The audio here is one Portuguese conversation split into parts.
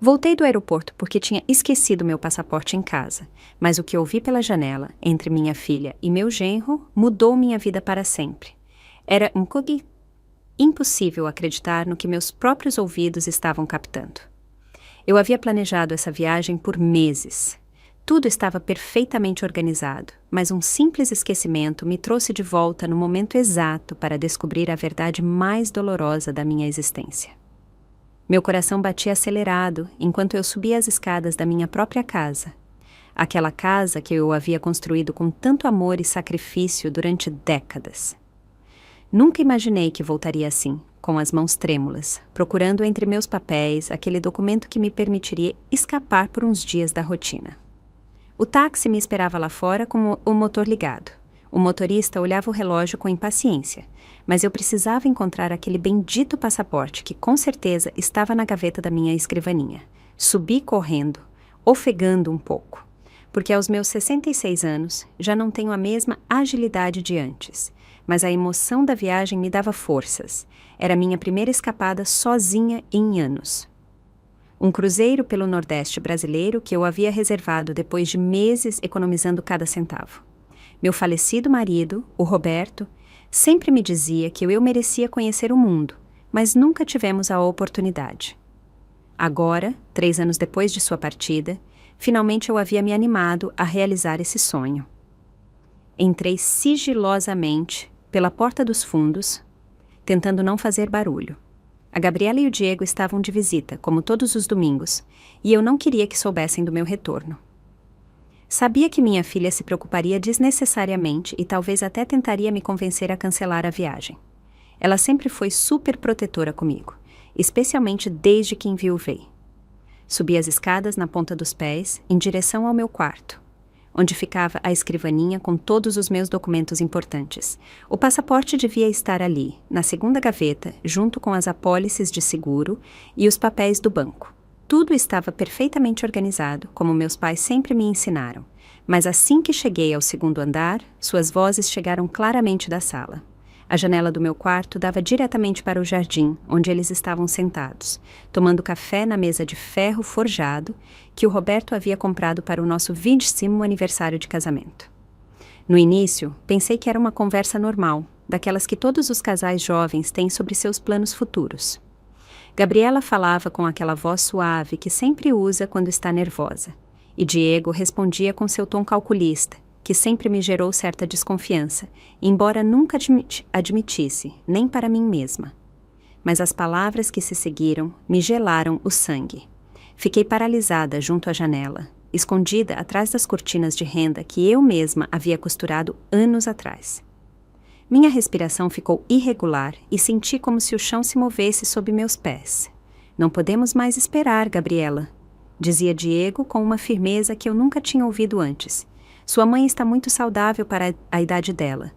Voltei do aeroporto porque tinha esquecido meu passaporte em casa, mas o que ouvi pela janela, entre minha filha e meu genro, mudou minha vida para sempre. Era impossível acreditar no que meus próprios ouvidos estavam captando. Eu havia planejado essa viagem por meses. Tudo estava perfeitamente organizado, mas um simples esquecimento me trouxe de volta no momento exato para descobrir a verdade mais dolorosa da minha existência. Meu coração batia acelerado enquanto eu subia as escadas da minha própria casa. Aquela casa que eu havia construído com tanto amor e sacrifício durante décadas. Nunca imaginei que voltaria assim, com as mãos trêmulas, procurando entre meus papéis aquele documento que me permitiria escapar por uns dias da rotina. O táxi me esperava lá fora com o motor ligado. O motorista olhava o relógio com impaciência, mas eu precisava encontrar aquele bendito passaporte que com certeza estava na gaveta da minha escrivaninha. Subi correndo, ofegando um pouco, porque aos meus 66 anos já não tenho a mesma agilidade de antes, mas a emoção da viagem me dava forças. Era minha primeira escapada sozinha em anos. Um cruzeiro pelo Nordeste brasileiro que eu havia reservado depois de meses economizando cada centavo. Meu falecido marido, o Roberto, sempre me dizia que eu merecia conhecer o mundo, mas nunca tivemos a oportunidade. Agora, 3 anos depois de sua partida, finalmente eu havia me animado a realizar esse sonho. Entrei sigilosamente pela porta dos fundos, tentando não fazer barulho. A Gabriela e o Diego estavam de visita, como todos os domingos, e eu não queria que soubessem do meu retorno. Sabia que minha filha se preocuparia desnecessariamente e talvez até tentaria me convencer a cancelar a viagem. Ela sempre foi super protetora comigo, especialmente desde que enviuvei. Subi as escadas na ponta dos pés, em direção ao meu quarto, onde ficava a escrivaninha com todos os meus documentos importantes. O passaporte devia estar ali, na segunda gaveta, junto com as apólices de seguro e os papéis do banco. Tudo estava perfeitamente organizado, como meus pais sempre me ensinaram. Mas assim que cheguei ao segundo andar, suas vozes chegaram claramente da sala. A janela do meu quarto dava diretamente para o jardim, onde eles estavam sentados, tomando café na mesa de ferro forjado que o Roberto havia comprado para o nosso 20º aniversário de casamento. No início, pensei que era uma conversa normal, daquelas que todos os casais jovens têm sobre seus planos futuros. Gabriela falava com aquela voz suave que sempre usa quando está nervosa, e Diego respondia com seu tom calculista, que sempre me gerou certa desconfiança, embora nunca admitisse, nem para mim mesma. Mas as palavras que se seguiram me gelaram o sangue. Fiquei paralisada junto à janela, escondida atrás das cortinas de renda que eu mesma havia costurado anos atrás. Minha respiração ficou irregular e senti como se o chão se movesse sob meus pés. Não podemos mais esperar, Gabriela, dizia Diego com uma firmeza que eu nunca tinha ouvido antes. Sua mãe está muito saudável para a idade dela.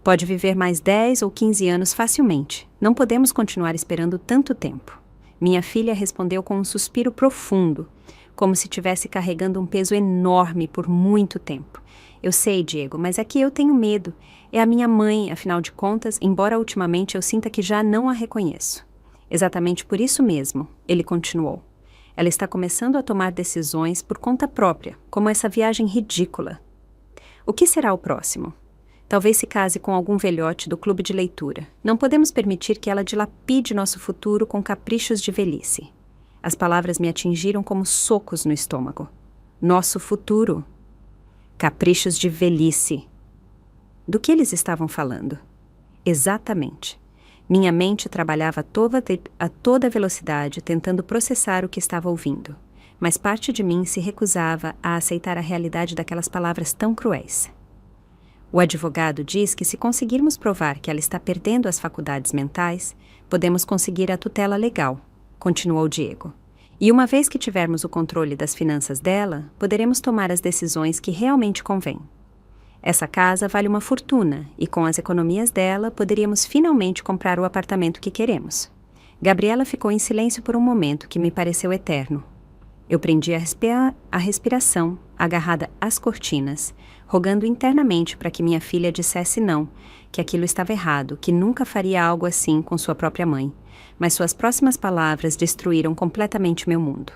Pode viver mais 10 ou 15 anos facilmente. Não podemos continuar esperando tanto tempo. Minha filha respondeu com um suspiro profundo, como se estivesse carregando um peso enorme por muito tempo. Eu sei, Diego, mas é que eu tenho medo. É a minha mãe, afinal de contas, embora ultimamente eu sinta que já não a reconheço. Exatamente por isso mesmo, ele continuou. Ela está começando a tomar decisões por conta própria, como essa viagem ridícula. O que será o próximo? Talvez se case com algum velhote do clube de leitura. Não podemos permitir que ela dilapide nosso futuro com caprichos de velhice. As palavras me atingiram como socos no estômago. Nosso futuro. Caprichos de velhice. Do que eles estavam falando? Exatamente. Minha mente trabalhava a toda velocidade, tentando processar o que estava ouvindo. Mas parte de mim se recusava a aceitar a realidade daquelas palavras tão cruéis. O advogado diz que se conseguirmos provar que ela está perdendo as faculdades mentais, podemos conseguir a tutela legal, continuou Diego. E uma vez que tivermos o controle das finanças dela, poderemos tomar as decisões que realmente convêm. Essa casa vale uma fortuna e com as economias dela poderíamos finalmente comprar o apartamento que queremos. Gabriela ficou em silêncio por um momento que me pareceu eterno. Eu prendi a respiração, agarrada às cortinas, rogando internamente para que minha filha dissesse não, que aquilo estava errado, que nunca faria algo assim com sua própria mãe. Mas suas próximas palavras destruíram completamente meu mundo.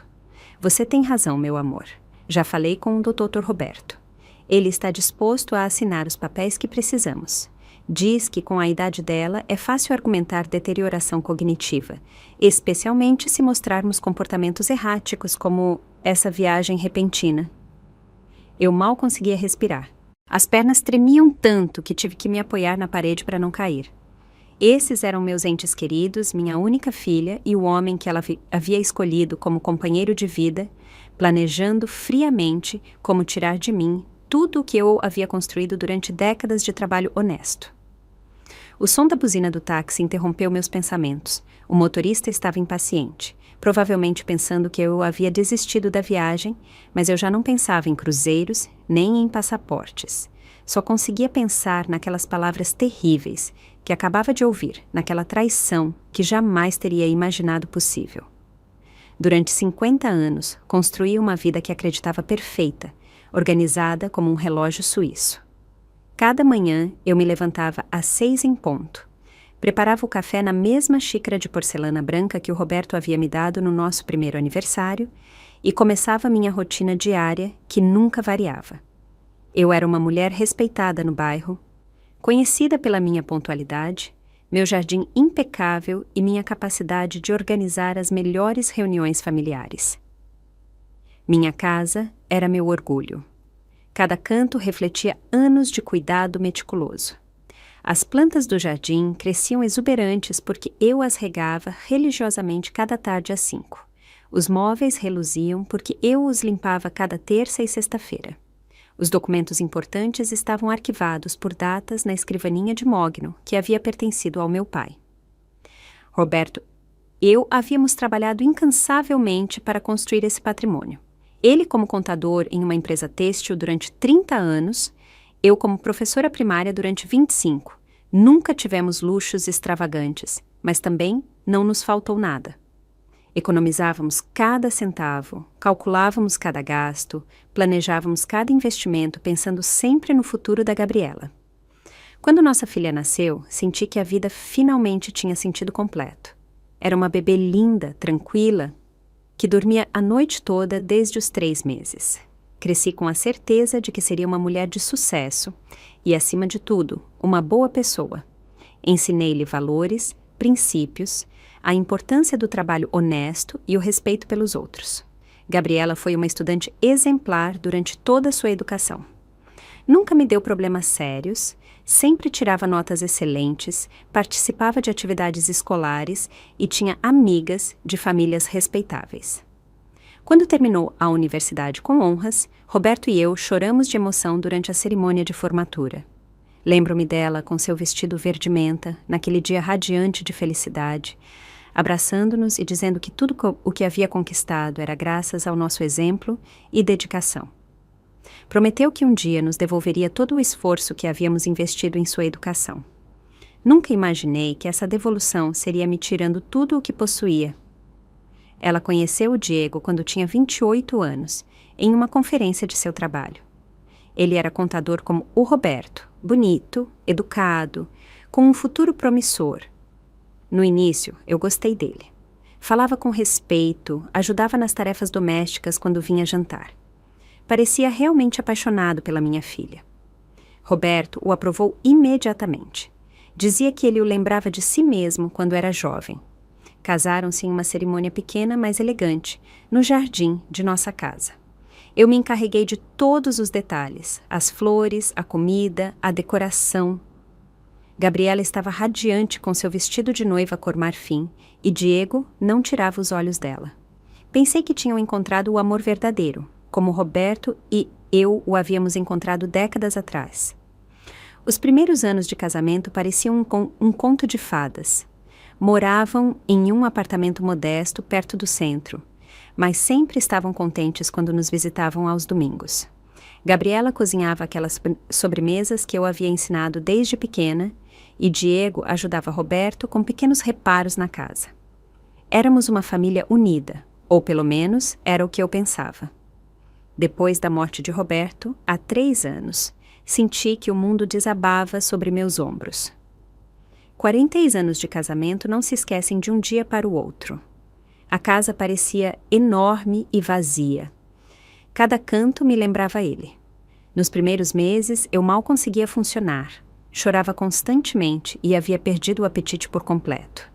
Você tem razão, meu amor. Já falei com o Dr. Roberto. Ele está disposto a assinar os papéis que precisamos. Diz que com a idade dela é fácil argumentar deterioração cognitiva, especialmente se mostrarmos comportamentos erráticos como essa viagem repentina. Eu mal conseguia respirar. As pernas tremiam tanto que tive que me apoiar na parede para não cair. Esses eram meus entes queridos, minha única filha e o homem que ela havia escolhido como companheiro de vida, planejando friamente como tirar de mim tudo o que eu havia construído durante décadas de trabalho honesto. O som da buzina do táxi interrompeu meus pensamentos. O motorista estava impaciente, provavelmente pensando que eu havia desistido da viagem, mas eu já não pensava em cruzeiros nem em passaportes. Só conseguia pensar naquelas palavras terríveis que acabava de ouvir, naquela traição que jamais teria imaginado possível. Durante 50 anos, construí uma vida que acreditava perfeita, organizada como um relógio suíço. Cada manhã eu me levantava às 6 em ponto. Preparava o café na mesma xícara de porcelana branca que o Roberto havia me dado no nosso primeiro aniversário e começava minha rotina diária, que nunca variava. Eu era uma mulher respeitada no bairro, conhecida pela minha pontualidade, meu jardim impecável e minha capacidade de organizar as melhores reuniões familiares. Minha casa era meu orgulho. Cada canto refletia anos de cuidado meticuloso. As plantas do jardim cresciam exuberantes porque eu as regava religiosamente cada tarde às 5. Os móveis reluziam porque eu os limpava cada terça e sexta-feira. Os documentos importantes estavam arquivados por datas na escrivaninha de mogno, que havia pertencido ao meu pai. Roberto, eu havíamos trabalhado incansavelmente para construir esse patrimônio. Ele como contador em uma empresa têxtil durante 30 anos, eu como professora primária durante 25. Nunca tivemos luxos extravagantes, mas também não nos faltou nada. Economizávamos cada centavo, calculávamos cada gasto, planejávamos cada investimento pensando sempre no futuro da Gabriela. Quando nossa filha nasceu, senti que a vida finalmente tinha sentido completo. Era uma bebê linda, tranquila, que dormia a noite toda desde os 3 meses. Cresci com a certeza de que seria uma mulher de sucesso e, acima de tudo, uma boa pessoa. Ensinei-lhe valores, princípios, a importância do trabalho honesto e o respeito pelos outros. Gabriela foi uma estudante exemplar durante toda a sua educação. Nunca me deu problemas sérios, sempre tirava notas excelentes, participava de atividades escolares e tinha amigas de famílias respeitáveis. Quando terminou a universidade com honras, Roberto e eu choramos de emoção durante a cerimônia de formatura. Lembro-me dela com seu vestido verde-menta, naquele dia radiante de felicidade, abraçando-nos e dizendo que tudo o que havia conquistado era graças ao nosso exemplo e dedicação. Prometeu que um dia nos devolveria todo o esforço que havíamos investido em sua educação. Nunca imaginei que essa devolução seria me tirando tudo o que possuía. Ela conheceu o Diego quando tinha 28 anos, em uma conferência de seu trabalho. Ele era contador como o Roberto, bonito, educado, com um futuro promissor. No início, eu gostei dele. Falava com respeito, ajudava nas tarefas domésticas quando vinha jantar. Parecia realmente apaixonado pela minha filha. Roberto o aprovou imediatamente. Dizia que ele o lembrava de si mesmo quando era jovem. Casaram-se em uma cerimônia pequena, mas elegante, no jardim de nossa casa. Eu me encarreguei de todos os detalhes, as flores, a comida, a decoração. Gabriela estava radiante com seu vestido de noiva cor marfim e Diego não tirava os olhos dela. Pensei que tinham encontrado o amor verdadeiro, como Roberto e eu o havíamos encontrado décadas atrás. Os primeiros anos de casamento pareciam um conto de fadas. Moravam em um apartamento modesto perto do centro, mas sempre estavam contentes quando nos visitavam aos domingos. Gabriela cozinhava aquelas sobremesas que eu havia ensinado desde pequena e Diego ajudava Roberto com pequenos reparos na casa. Éramos uma família unida, ou pelo menos era o que eu pensava. Depois da morte de Roberto, há 3 anos, senti que o mundo desabava sobre meus ombros. 40 anos de casamento não se esquecem de um dia para o outro. A casa parecia enorme e vazia. Cada canto me lembrava ele. Nos primeiros meses, eu mal conseguia funcionar. Chorava constantemente e havia perdido o apetite por completo.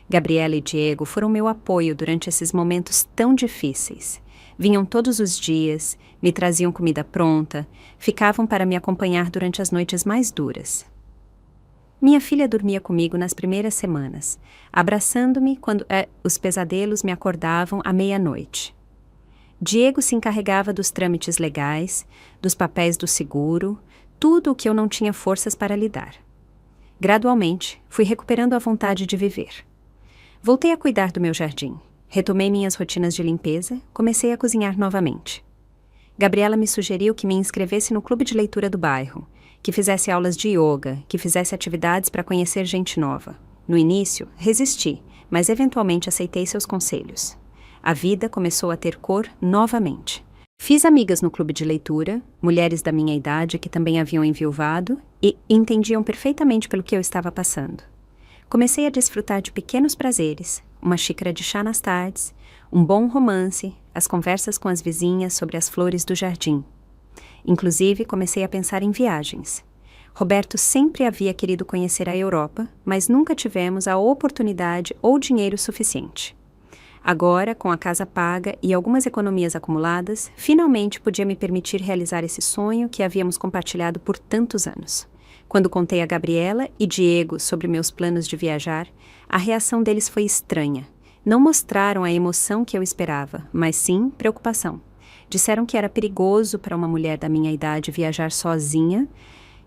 Gabriela e Diego foram meu apoio durante esses momentos tão difíceis. Vinham todos os dias, me traziam comida pronta, ficavam para me acompanhar durante as noites mais duras. Minha filha dormia comigo nas primeiras semanas, abraçando-me quando os pesadelos me acordavam à meia-noite. Diego se encarregava dos trâmites legais, dos papéis do seguro, tudo o que eu não tinha forças para lidar. Gradualmente, fui recuperando a vontade de viver. Voltei a cuidar do meu jardim, retomei minhas rotinas de limpeza, comecei a cozinhar novamente. Gabriela me sugeriu que me inscrevesse no clube de leitura do bairro, que fizesse aulas de yoga, que fizesse atividades para conhecer gente nova. No início, resisti, mas eventualmente aceitei seus conselhos. A vida começou a ter cor novamente. Fiz amigas no clube de leitura, mulheres da minha idade que também haviam enviuvado e entendiam perfeitamente pelo que eu estava passando. Comecei a desfrutar de pequenos prazeres, uma xícara de chá nas tardes, um bom romance, as conversas com as vizinhas sobre as flores do jardim. Inclusive, comecei a pensar em viagens. Roberto sempre havia querido conhecer a Europa, mas nunca tivemos a oportunidade ou dinheiro suficiente. Agora, com a casa paga e algumas economias acumuladas, finalmente podia me permitir realizar esse sonho que havíamos compartilhado por tantos anos. Quando contei a Gabriela e Diego sobre meus planos de viajar, a reação deles foi estranha. Não mostraram a emoção que eu esperava, mas sim preocupação. Disseram que era perigoso para uma mulher da minha idade viajar sozinha,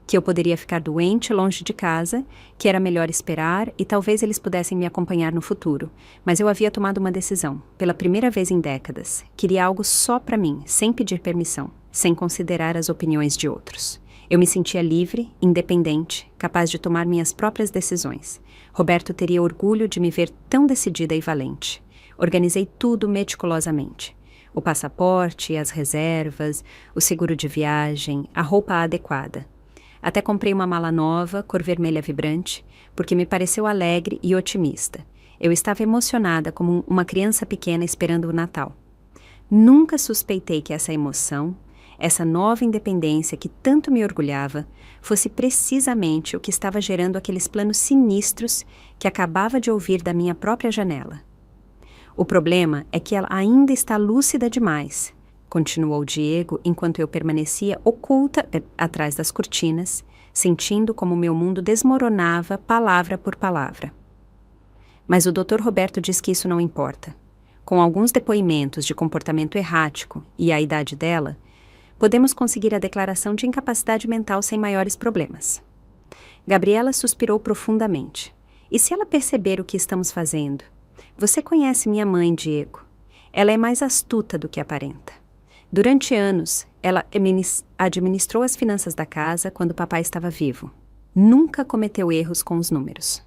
que eu poderia ficar doente longe de casa, que era melhor esperar e talvez eles pudessem me acompanhar no futuro. Mas eu havia tomado uma decisão, pela primeira vez em décadas. Queria algo só para mim, sem pedir permissão, sem considerar as opiniões de outros. Eu me sentia livre, independente, capaz de tomar minhas próprias decisões. Roberto teria orgulho de me ver tão decidida e valente. Organizei tudo meticulosamente. O passaporte, as reservas, o seguro de viagem, a roupa adequada. Até comprei uma mala nova, cor vermelha vibrante, porque me pareceu alegre e otimista. Eu estava emocionada como uma criança pequena esperando o Natal. Nunca suspeitei que essa emoção, essa nova independência que tanto me orgulhava, fosse precisamente o que estava gerando aqueles planos sinistros que acabava de ouvir da minha própria janela. O problema é que ela ainda está lúcida demais, continuou Diego enquanto eu permanecia oculta atrás das cortinas, sentindo como meu mundo desmoronava palavra por palavra. Mas o Dr. Roberto diz que isso não importa. Com alguns depoimentos de comportamento errático e a idade dela, podemos conseguir a declaração de incapacidade mental sem maiores problemas. Gabriela suspirou profundamente. E se ela perceber o que estamos fazendo? Você conhece minha mãe, Diego. Ela é mais astuta do que aparenta. Durante anos, ela administrou as finanças da casa quando papai estava vivo. Nunca cometeu erros com os números.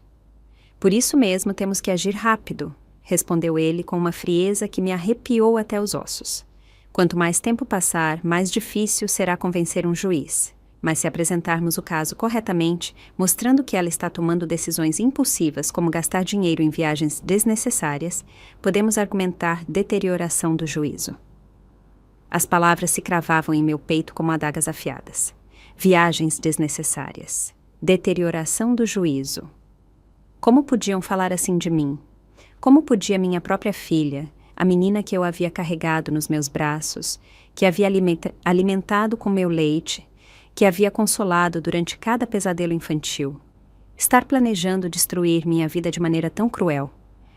Por isso mesmo temos que agir rápido, respondeu ele com uma frieza que me arrepiou até os ossos. Quanto mais tempo passar, mais difícil será convencer um juiz. Mas se apresentarmos o caso corretamente, mostrando que ela está tomando decisões impulsivas, como gastar dinheiro em viagens desnecessárias, podemos argumentar deterioração do juízo. As palavras se cravavam em meu peito como adagas afiadas. Viagens desnecessárias. Deterioração do juízo. Como podiam falar assim de mim? Como podia minha própria filha, a menina que eu havia carregado nos meus braços, que havia alimentado com meu leite, que havia consolado durante cada pesadelo infantil, estar planejando destruir minha vida de maneira tão cruel?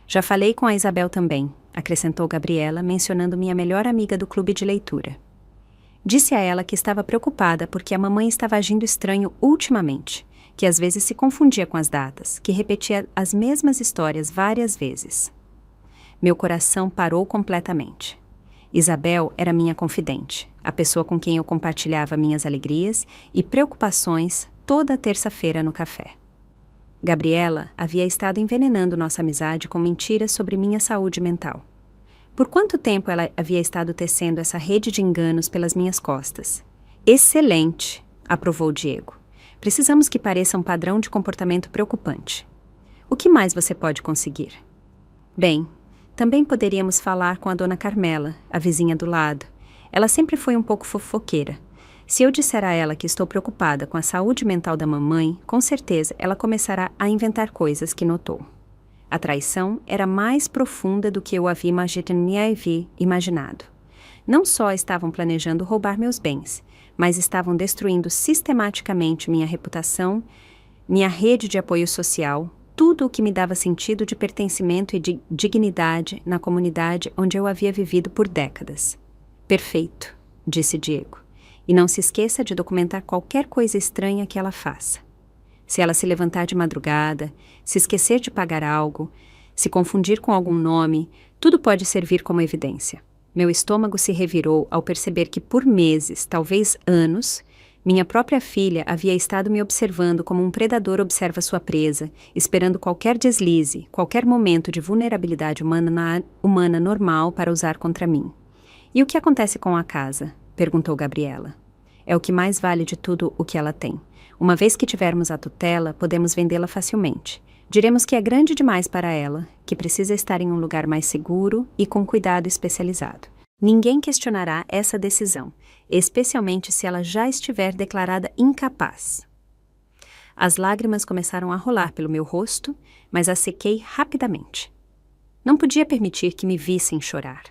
Já falei com a Isabel também, acrescentou Gabriela, mencionando minha melhor amiga do clube de leitura. Disse a ela que estava preocupada porque a mamãe estava agindo estranho ultimamente, que às vezes se confundia com as datas, que repetia as mesmas histórias várias vezes. Meu coração parou completamente. Isabel era minha confidente, a pessoa com quem eu compartilhava minhas alegrias e preocupações toda terça-feira no café. Gabriela havia estado envenenando nossa amizade com mentiras sobre minha saúde mental. Por quanto tempo ela havia estado tecendo essa rede de enganos pelas minhas costas? Excelente, aprovou Diego. Precisamos que pareça um padrão de comportamento preocupante. O que mais você pode conseguir? Bem, Também poderíamos falar com a dona Carmela, a vizinha do lado. Ela sempre foi um pouco fofoqueira. Se eu disser a ela que estou preocupada com a saúde mental da mamãe, com certeza ela começará a inventar coisas que notou. A traição era mais profunda do que eu havia imaginado. Não só estavam planejando roubar meus bens, mas estavam destruindo sistematicamente minha reputação, minha rede de apoio social, tudo o que me dava sentido de pertencimento e de dignidade na comunidade onde eu havia vivido por décadas. Perfeito, disse Diego. E não se esqueça de documentar qualquer coisa estranha que ela faça. Se ela se levantar de madrugada, se esquecer de pagar algo, se confundir com algum nome, tudo pode servir como evidência. Meu estômago se revirou ao perceber que por meses, talvez anos, minha própria filha havia estado me observando como um predador observa sua presa, esperando qualquer deslize, qualquer momento de vulnerabilidade humana normal para usar contra mim. E o que acontece com a casa? Perguntou Gabriela. É o que mais vale de tudo o que ela tem. Uma vez que tivermos a tutela, podemos vendê-la facilmente. Diremos que é grande demais para ela, que precisa estar em um lugar mais seguro e com cuidado especializado. Ninguém questionará essa decisão, especialmente se ela já estiver declarada incapaz. As lágrimas começaram a rolar pelo meu rosto, mas as sequei rapidamente. Não podia permitir que me vissem chorar.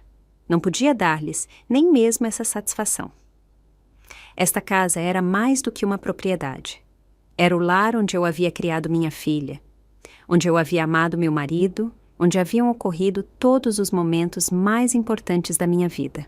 Não podia dar-lhes nem mesmo essa satisfação. Esta casa era mais do que uma propriedade. Era o lar onde eu havia criado minha filha, onde eu havia amado meu marido, onde haviam ocorrido todos os momentos mais importantes da minha vida.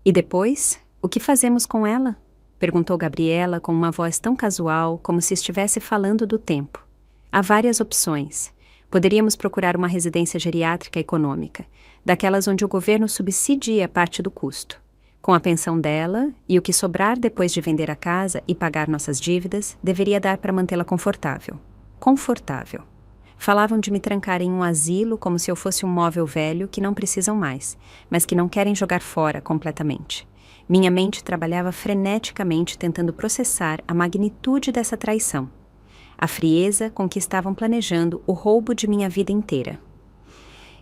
E depois, o que fazemos com ela? Perguntou Gabriela com uma voz tão casual como se estivesse falando do tempo. Há várias opções. Poderíamos procurar uma residência geriátrica econômica, daquelas onde o governo subsidia parte do custo. Com a pensão dela e o que sobrar depois de vender a casa e pagar nossas dívidas, deveria dar para mantê-la confortável. Confortável. Falavam de me trancar em um asilo como se eu fosse um móvel velho que não precisam mais, mas que não querem jogar fora completamente. Minha mente trabalhava freneticamente tentando processar a magnitude dessa traição, a frieza com que estavam planejando o roubo de minha vida inteira.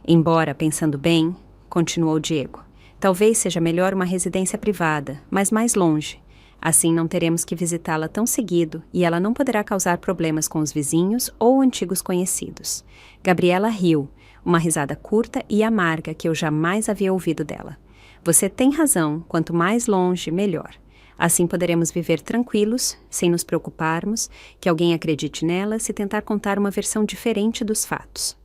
Embora, pensando bem, continuou Diego, talvez seja melhor uma residência privada, mas mais longe. Assim não teremos que visitá-la tão seguido e ela não poderá causar problemas com os vizinhos ou antigos conhecidos. Gabriela riu, uma risada curta e amarga que eu jamais havia ouvido dela. Você tem razão, quanto mais longe, melhor. Assim poderemos viver tranquilos, sem nos preocuparmos que alguém acredite nela se tentar contar uma versão diferente dos fatos.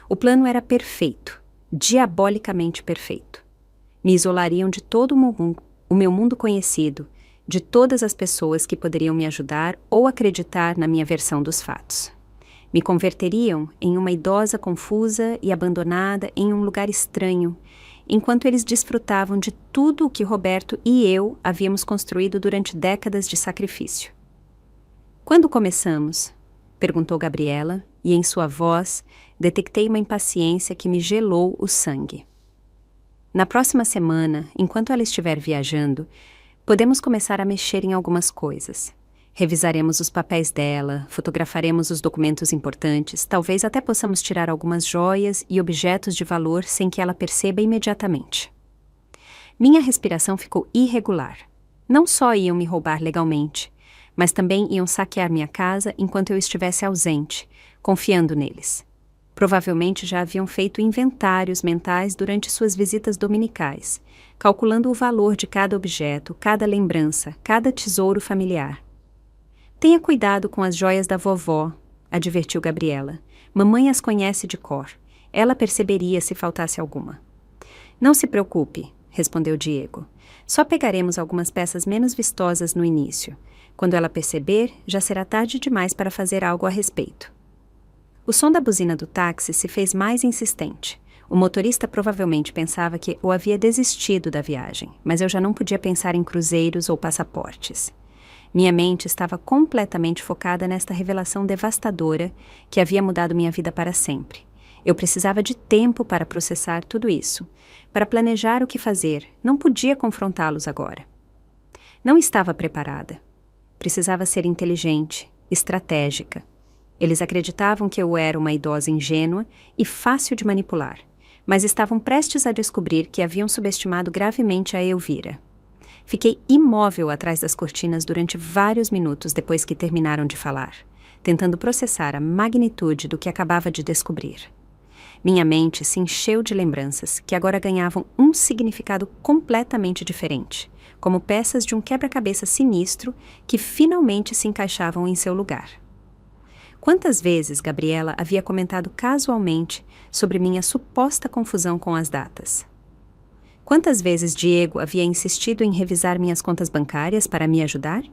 O plano era perfeito, diabolicamente perfeito. Me isolariam de todo o meu mundo conhecido, de todas as pessoas que poderiam me ajudar ou acreditar na minha versão dos fatos. Me converteriam em uma idosa confusa e abandonada em um lugar estranho, enquanto eles desfrutavam de tudo o que Roberto e eu havíamos construído durante décadas de sacrifício. Quando começamos? Perguntou Gabriela, e em sua voz detectei uma impaciência que me gelou o sangue. Na próxima semana, enquanto ela estiver viajando, podemos começar a mexer em algumas coisas. Revisaremos os papéis dela, fotografaremos os documentos importantes, talvez até possamos tirar algumas joias e objetos de valor sem que ela perceba imediatamente. Minha respiração ficou irregular. Não só iam me roubar legalmente, mas também iam saquear minha casa enquanto eu estivesse ausente, confiando neles. Provavelmente já haviam feito inventários mentais durante suas visitas dominicais, calculando o valor de cada objeto, cada lembrança, cada tesouro familiar. Tenha cuidado com as joias da vovó, advertiu Gabriela. Mamãe as conhece de cor. Ela perceberia se faltasse alguma. Não se preocupe, respondeu Diego. Só pegaremos algumas peças menos vistosas no início. Quando ela perceber, já será tarde demais para fazer algo a respeito. O som da buzina do táxi se fez mais insistente. O motorista provavelmente pensava que eu havia desistido da viagem, mas eu já não podia pensar em cruzeiros ou passaportes. Minha mente estava completamente focada nesta revelação devastadora que havia mudado minha vida para sempre. Eu precisava de tempo para processar tudo isso, para planejar o que fazer. Não podia confrontá-los agora. Não estava preparada. Precisava ser inteligente, estratégica. Eles acreditavam que eu era uma idosa ingênua e fácil de manipular. mas estavam prestes a descobrir que haviam subestimado gravemente a Elvira. Fiquei imóvel atrás das cortinas durante vários minutos depois que terminaram de falar, tentando processar a magnitude do que acabava de descobrir. Minha mente se encheu de lembranças que agora ganhavam um significado completamente diferente, como peças de um quebra-cabeça sinistro que finalmente se encaixavam em seu lugar. Quantas vezes Gabriela havia comentado casualmente sobre minha suposta confusão com as datas? Quantas vezes Diego havia insistido em revisar minhas contas bancárias para me ajudar?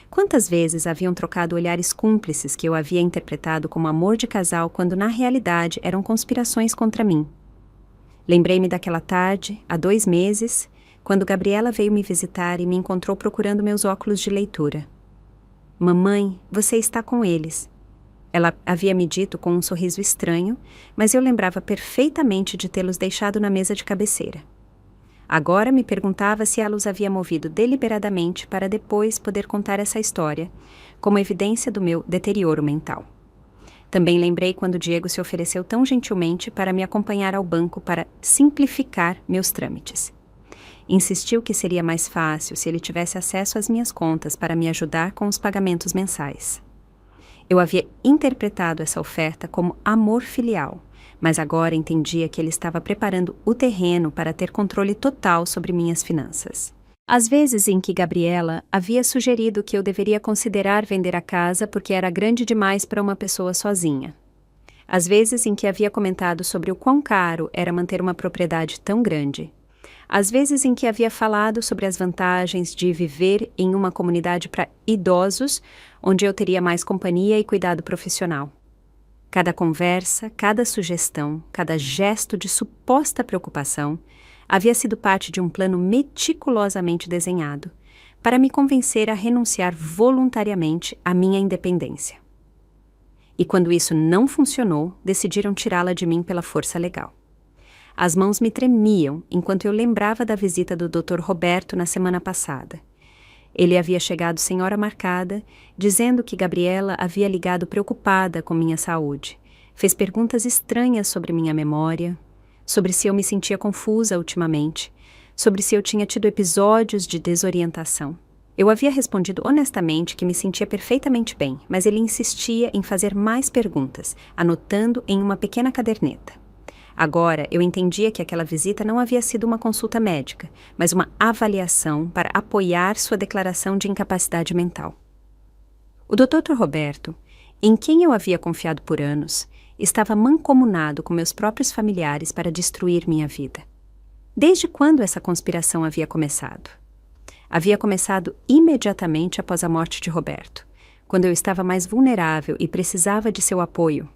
Quantas vezes haviam trocado olhares cúmplices que eu havia interpretado como amor de casal quando na realidade eram conspirações contra mim? Lembrei-me daquela tarde, há 2 meses, quando Gabriela veio me visitar e me encontrou procurando meus óculos de leitura. "Mamãe, você está com eles." Ela havia me dito com um sorriso estranho, mas eu lembrava perfeitamente de tê-los deixado na mesa de cabeceira. Agora me perguntava se ela os havia movido deliberadamente para depois poder contar essa história, como evidência do meu deterioro mental. Também lembrei quando Diego se ofereceu tão gentilmente para me acompanhar ao banco para simplificar meus trâmites. Insistiu que seria mais fácil se ele tivesse acesso às minhas contas para me ajudar com os pagamentos mensais. Eu havia interpretado essa oferta como amor filial, mas agora entendia que ele estava preparando o terreno para ter controle total sobre minhas finanças. Às vezes em que Gabriela havia sugerido que eu deveria considerar vender a casa porque era grande demais para uma pessoa sozinha. Às vezes em que havia comentado sobre o quão caro era manter uma propriedade tão grande. Às vezes em que havia falado sobre as vantagens de viver em uma comunidade para idosos, onde eu teria mais companhia e cuidado profissional. Cada conversa, cada sugestão, cada gesto de suposta preocupação havia sido parte de um plano meticulosamente desenhado para me convencer a renunciar voluntariamente à minha independência. E quando isso não funcionou, decidiram tirá-la de mim pela força legal. As mãos me tremiam enquanto eu lembrava da visita do Dr. Roberto na semana passada. Ele havia chegado sem hora marcada, dizendo que Gabriela havia ligado preocupada com minha saúde. Fez perguntas estranhas sobre minha memória, sobre se eu me sentia confusa ultimamente, sobre se eu tinha tido episódios de desorientação. Eu havia respondido honestamente que me sentia perfeitamente bem, mas ele insistia em fazer mais perguntas, anotando em uma pequena caderneta. Agora, eu entendia que aquela visita não havia sido uma consulta médica, mas uma avaliação para apoiar sua declaração de incapacidade mental. O Dr. Roberto, em quem eu havia confiado por anos, estava mancomunado com meus próprios familiares para destruir minha vida. Desde quando essa conspiração havia começado? Havia começado imediatamente após a morte de Roberto, quando eu estava mais vulnerável e precisava de seu apoio.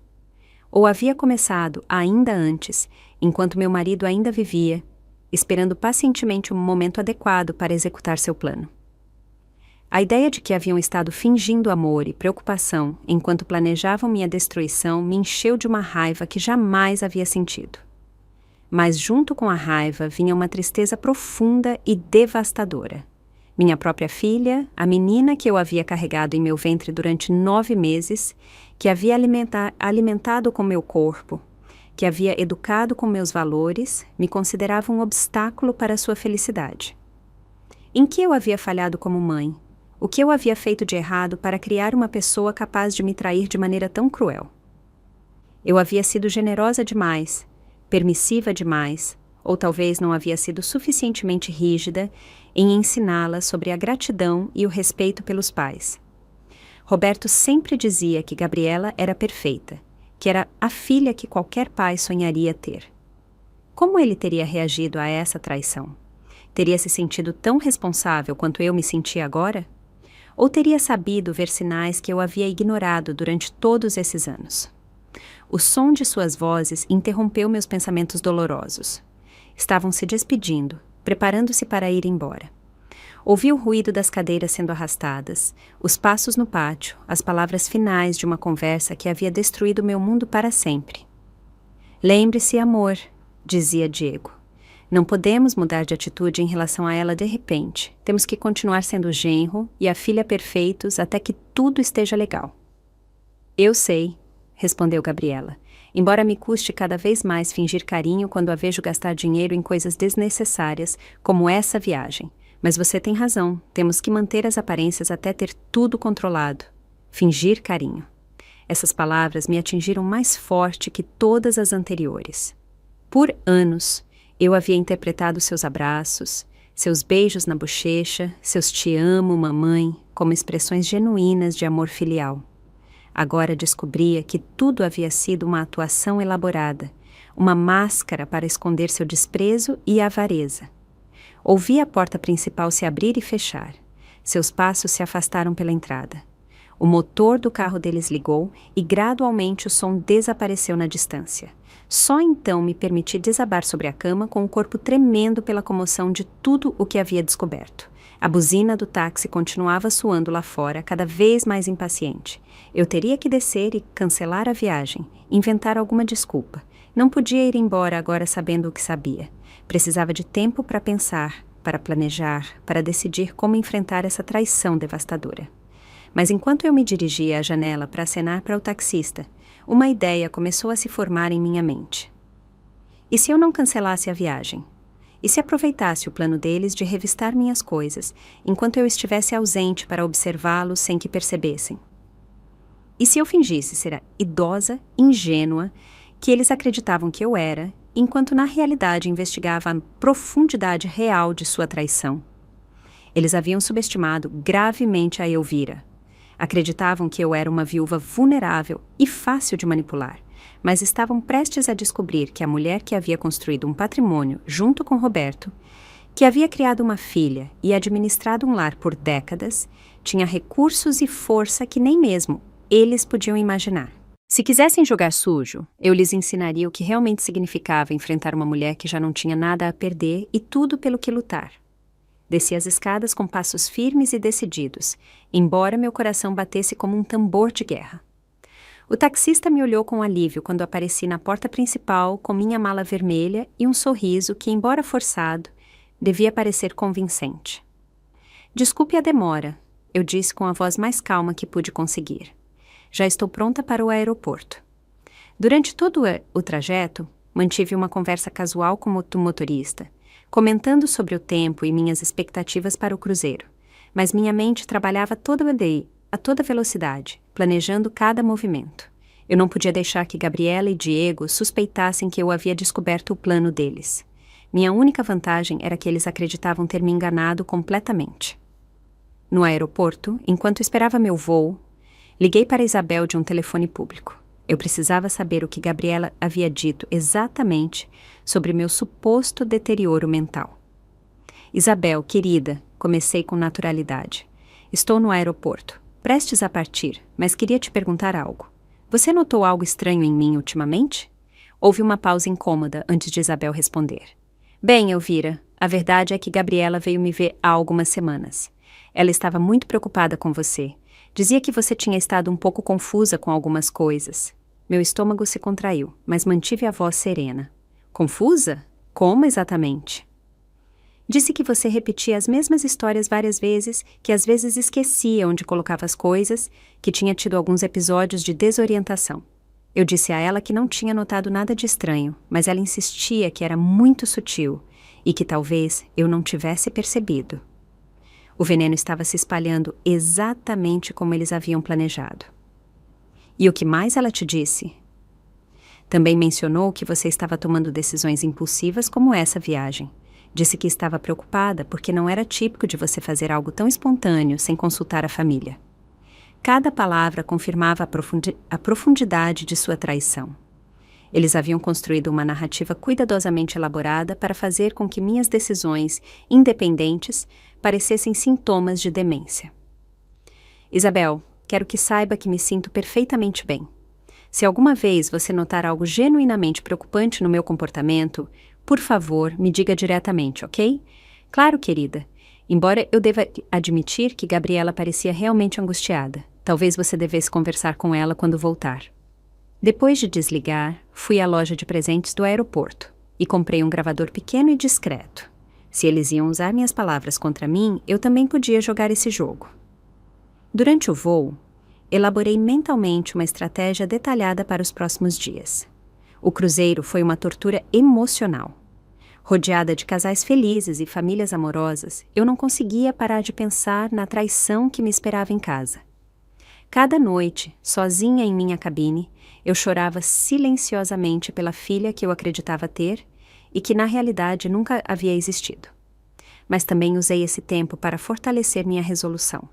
Ou havia começado ainda antes, enquanto meu marido ainda vivia, esperando pacientemente um momento adequado para executar seu plano. A ideia de que haviam estado fingindo amor e preocupação enquanto planejavam minha destruição me encheu de uma raiva que jamais havia sentido. Mas junto com a raiva vinha uma tristeza profunda e devastadora. Minha própria filha, a menina que eu havia carregado em meu ventre durante 9 meses, que havia alimentado com meu corpo, que havia educado com meus valores, me considerava um obstáculo para sua felicidade. Em que eu havia falhado como mãe? O que eu havia feito de errado para criar uma pessoa capaz de me trair de maneira tão cruel? Eu havia sido generosa demais, permissiva demais, ou talvez não havia sido suficientemente rígida em ensiná-la sobre a gratidão e o respeito pelos pais. Roberto sempre dizia que Gabriela era perfeita, que era a filha que qualquer pai sonharia ter. Como ele teria reagido a essa traição? Teria se sentido tão responsável quanto eu me sentia agora? Ou teria sabido ver sinais que eu havia ignorado durante todos esses anos? O som de suas vozes interrompeu meus pensamentos dolorosos. Estavam se despedindo, preparando-se para ir embora. Ouvi o ruído das cadeiras sendo arrastadas, os passos no pátio, as palavras finais de uma conversa que havia destruído meu mundo para sempre. "Lembre-se, amor", dizia Diego. "Não podemos mudar de atitude em relação a ela de repente. Temos que continuar sendo o genro e a filha perfeitos até que tudo esteja legal." "Eu sei", respondeu Gabriela. Embora me custe cada vez mais fingir carinho quando a vejo gastar dinheiro em coisas desnecessárias, como essa viagem. Mas você tem razão, temos que manter as aparências até ter tudo controlado. Fingir carinho. Essas palavras me atingiram mais forte que todas as anteriores. Por anos, eu havia interpretado seus abraços, seus beijos na bochecha, seus te amo, mamãe, como expressões genuínas de amor filial. Agora descobria que tudo havia sido uma atuação elaborada, uma máscara para esconder seu desprezo e avareza. Ouvi a porta principal se abrir e fechar. Seus passos se afastaram pela entrada. O motor do carro deles ligou e gradualmente o som desapareceu na distância. Só então me permiti desabar sobre a cama com o corpo tremendo pela comoção de tudo o que havia descoberto. A buzina do táxi continuava soando lá fora, cada vez mais impaciente. Eu teria que descer e cancelar a viagem, inventar alguma desculpa. Não podia ir embora agora sabendo o que sabia. Precisava de tempo para pensar, para planejar, para decidir como enfrentar essa traição devastadora. Mas enquanto eu me dirigia à janela para acenar para o taxista, uma ideia começou a se formar em minha mente. E se eu não cancelasse a viagem? E se aproveitasse o plano deles de revistar minhas coisas, enquanto eu estivesse ausente para observá-los sem que percebessem? E se eu fingisse ser idosa, ingênua, que eles acreditavam que eu era, enquanto na realidade investigava a profundidade real de sua traição? Eles haviam subestimado gravemente a Elvira. Acreditavam que eu era uma viúva vulnerável e fácil de manipular, mas estavam prestes a descobrir que a mulher que havia construído um patrimônio junto com Roberto, que havia criado uma filha e administrado um lar por décadas, tinha recursos e força que nem mesmo eles podiam imaginar. Se quisessem jogar sujo, eu lhes ensinaria o que realmente significava enfrentar uma mulher que já não tinha nada a perder e tudo pelo que lutar. Desci as escadas com passos firmes e decididos, embora meu coração batesse como um tambor de guerra. O taxista me olhou com alívio quando apareci na porta principal com minha mala vermelha e um sorriso que, embora forçado, devia parecer convincente. Desculpe a demora, eu disse com a voz mais calma que pude conseguir. Já estou pronta para o aeroporto. Durante todo o trajeto, mantive uma conversa casual com o motorista, comentando sobre o tempo e minhas expectativas para o cruzeiro, mas minha mente trabalhava a toda velocidade, planejando cada movimento. Eu não podia deixar que Gabriela e Diego suspeitassem que eu havia descoberto o plano deles. Minha única vantagem era que eles acreditavam ter me enganado completamente. No aeroporto, enquanto esperava meu voo, liguei para Isabel de um telefone público. Eu precisava saber o que Gabriela havia dito exatamente sobre meu suposto deterioro mental. Isabel, querida, comecei com naturalidade. Estou no aeroporto, prestes a partir, mas queria te perguntar algo. Você notou algo estranho em mim ultimamente? Houve uma pausa incômoda antes de Isabel responder. Bem, Elvira, a verdade é que Gabriela veio me ver há algumas semanas. Ela estava muito preocupada com você. Dizia que você tinha estado um pouco confusa com algumas coisas. Meu estômago se contraiu, mas mantive a voz serena. Confusa? Como exatamente? Disse que você repetia as mesmas histórias várias vezes, que às vezes esquecia onde colocava as coisas, que tinha tido alguns episódios de desorientação. Eu disse a ela que não tinha notado nada de estranho, mas ela insistia que era muito sutil e que talvez eu não tivesse percebido. O veneno estava se espalhando exatamente como eles haviam planejado. E o que mais ela te disse? Também mencionou que você estava tomando decisões impulsivas como essa viagem. Disse que estava preocupada porque não era típico de você fazer algo tão espontâneo sem consultar a família. Cada palavra confirmava a profundidade de sua traição. Eles haviam construído uma narrativa cuidadosamente elaborada para fazer com que minhas decisões, independentes, parecessem sintomas de demência. Isabel, quero que saiba que me sinto perfeitamente bem. Se alguma vez você notar algo genuinamente preocupante no meu comportamento, por favor, me diga diretamente, ok? Claro, querida. Embora eu deva admitir que Gabriela parecia realmente angustiada. Talvez você devesse conversar com ela quando voltar. Depois de desligar, fui à loja de presentes do aeroporto e comprei um gravador pequeno e discreto. Se eles iam usar minhas palavras contra mim, eu também podia jogar esse jogo. Durante o voo, elaborei mentalmente uma estratégia detalhada para os próximos dias. O cruzeiro foi uma tortura emocional. Rodeada de casais felizes e famílias amorosas, eu não conseguia parar de pensar na traição que me esperava em casa. Cada noite, sozinha em minha cabine, eu chorava silenciosamente pela filha que eu acreditava ter e que na realidade nunca havia existido. Mas também usei esse tempo para fortalecer minha resolução.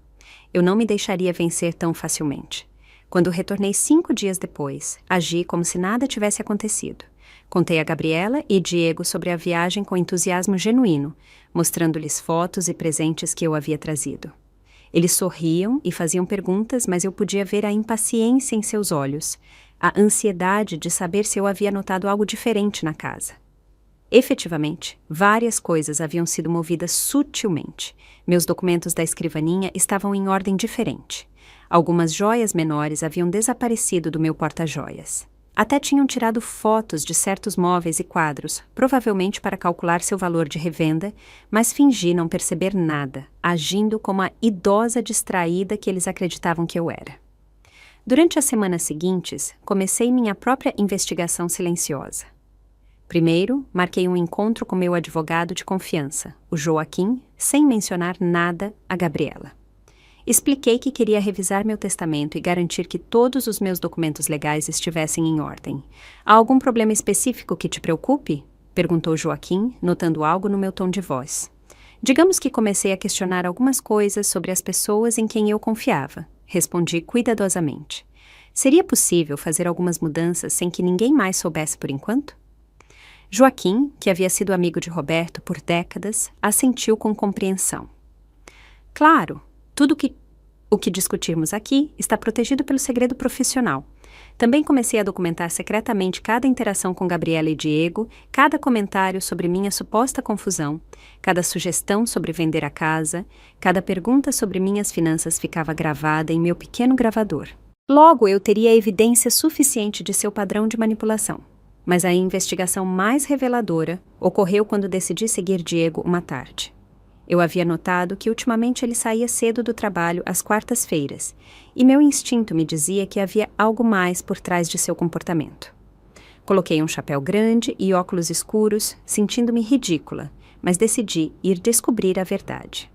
Eu não me deixaria vencer tão facilmente. Quando retornei 5 dias depois, agi como se nada tivesse acontecido. Contei a Gabriela e Diego sobre a viagem com entusiasmo genuíno, mostrando-lhes fotos e presentes que eu havia trazido. Eles sorriam e faziam perguntas, mas eu podia ver a impaciência em seus olhos, a ansiedade de saber se eu havia notado algo diferente na casa. Efetivamente, várias coisas haviam sido movidas sutilmente. Meus documentos da escrivaninha estavam em ordem diferente. Algumas joias menores haviam desaparecido do meu porta-joias. Até tinham tirado fotos de certos móveis e quadros, provavelmente para calcular seu valor de revenda, mas fingi não perceber nada, agindo como a idosa distraída que eles acreditavam que eu era. Durante as semanas seguintes, comecei minha própria investigação silenciosa. Primeiro, marquei um encontro com meu advogado de confiança, o Joaquim, sem mencionar nada a Gabriela. Expliquei que queria revisar meu testamento e garantir que todos os meus documentos legais estivessem em ordem. Há algum problema específico que te preocupe? Perguntou Joaquim, notando algo no meu tom de voz. Digamos que comecei a questionar algumas coisas sobre as pessoas em quem eu confiava. Respondi cuidadosamente. Seria possível fazer algumas mudanças sem que ninguém mais soubesse por enquanto? Joaquim, que havia sido amigo de Roberto por décadas, assentiu com compreensão. Claro, o que discutirmos aqui está protegido pelo segredo profissional. Também comecei a documentar secretamente cada interação com Gabriela e Diego, cada comentário sobre minha suposta confusão, cada sugestão sobre vender a casa, cada pergunta sobre minhas finanças ficava gravada em meu pequeno gravador. Logo, eu teria evidência suficiente de seu padrão de manipulação. Mas a investigação mais reveladora ocorreu quando decidi seguir Diego uma tarde. Eu havia notado que ultimamente ele saía cedo do trabalho às quartas-feiras, e meu instinto me dizia que havia algo mais por trás de seu comportamento. Coloquei um chapéu grande e óculos escuros, sentindo-me ridícula, mas decidi ir descobrir a verdade.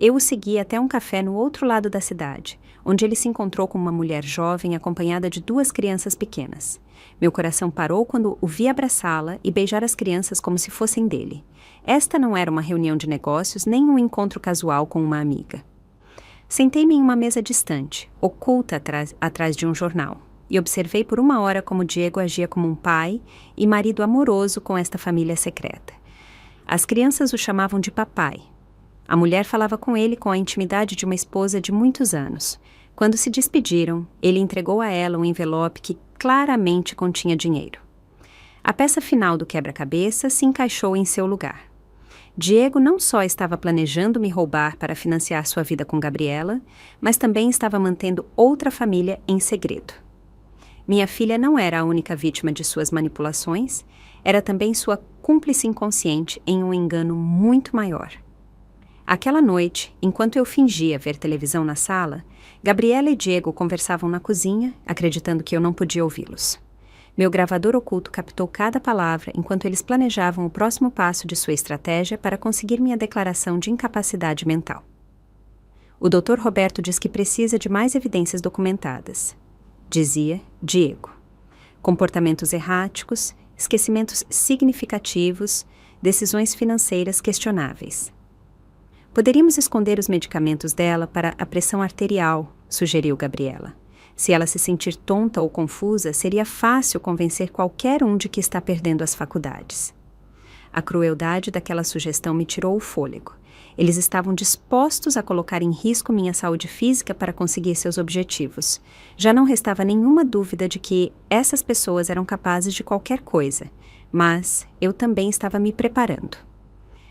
Eu o segui até um café no outro lado da cidade, onde ele se encontrou com uma mulher jovem acompanhada de 2 crianças pequenas. Meu coração parou quando o vi abraçá-la e beijar as crianças como se fossem dele. Esta não era uma reunião de negócios nem um encontro casual com uma amiga. Sentei-me em uma mesa distante, oculta atrás de um jornal, e observei por 1 hora como Diego agia como um pai e marido amoroso com esta família secreta. As crianças o chamavam de papai. A mulher falava com ele com a intimidade de uma esposa de muitos anos. Quando se despediram, ele entregou a ela um envelope que claramente continha dinheiro. A peça final do quebra-cabeça se encaixou em seu lugar. Diego não só estava planejando me roubar para financiar sua vida com Gabriela, mas também estava mantendo outra família em segredo. Minha filha não era a única vítima de suas manipulações, era também sua cúmplice inconsciente em um engano muito maior. Aquela noite, enquanto eu fingia ver televisão na sala, Gabriela e Diego conversavam na cozinha, acreditando que eu não podia ouvi-los. Meu gravador oculto captou cada palavra enquanto eles planejavam o próximo passo de sua estratégia para conseguir minha declaração de incapacidade mental. O Dr. Roberto diz que precisa de mais evidências documentadas, dizia Diego. Comportamentos erráticos, esquecimentos significativos, decisões financeiras questionáveis. Poderíamos esconder os medicamentos dela para a pressão arterial, sugeriu Gabriela. Se ela se sentir tonta ou confusa, seria fácil convencer qualquer um de que está perdendo as faculdades. A crueldade daquela sugestão me tirou o fôlego. Eles estavam dispostos a colocar em risco minha saúde física para conseguir seus objetivos. Já não restava nenhuma dúvida de que essas pessoas eram capazes de qualquer coisa, mas eu também estava me preparando.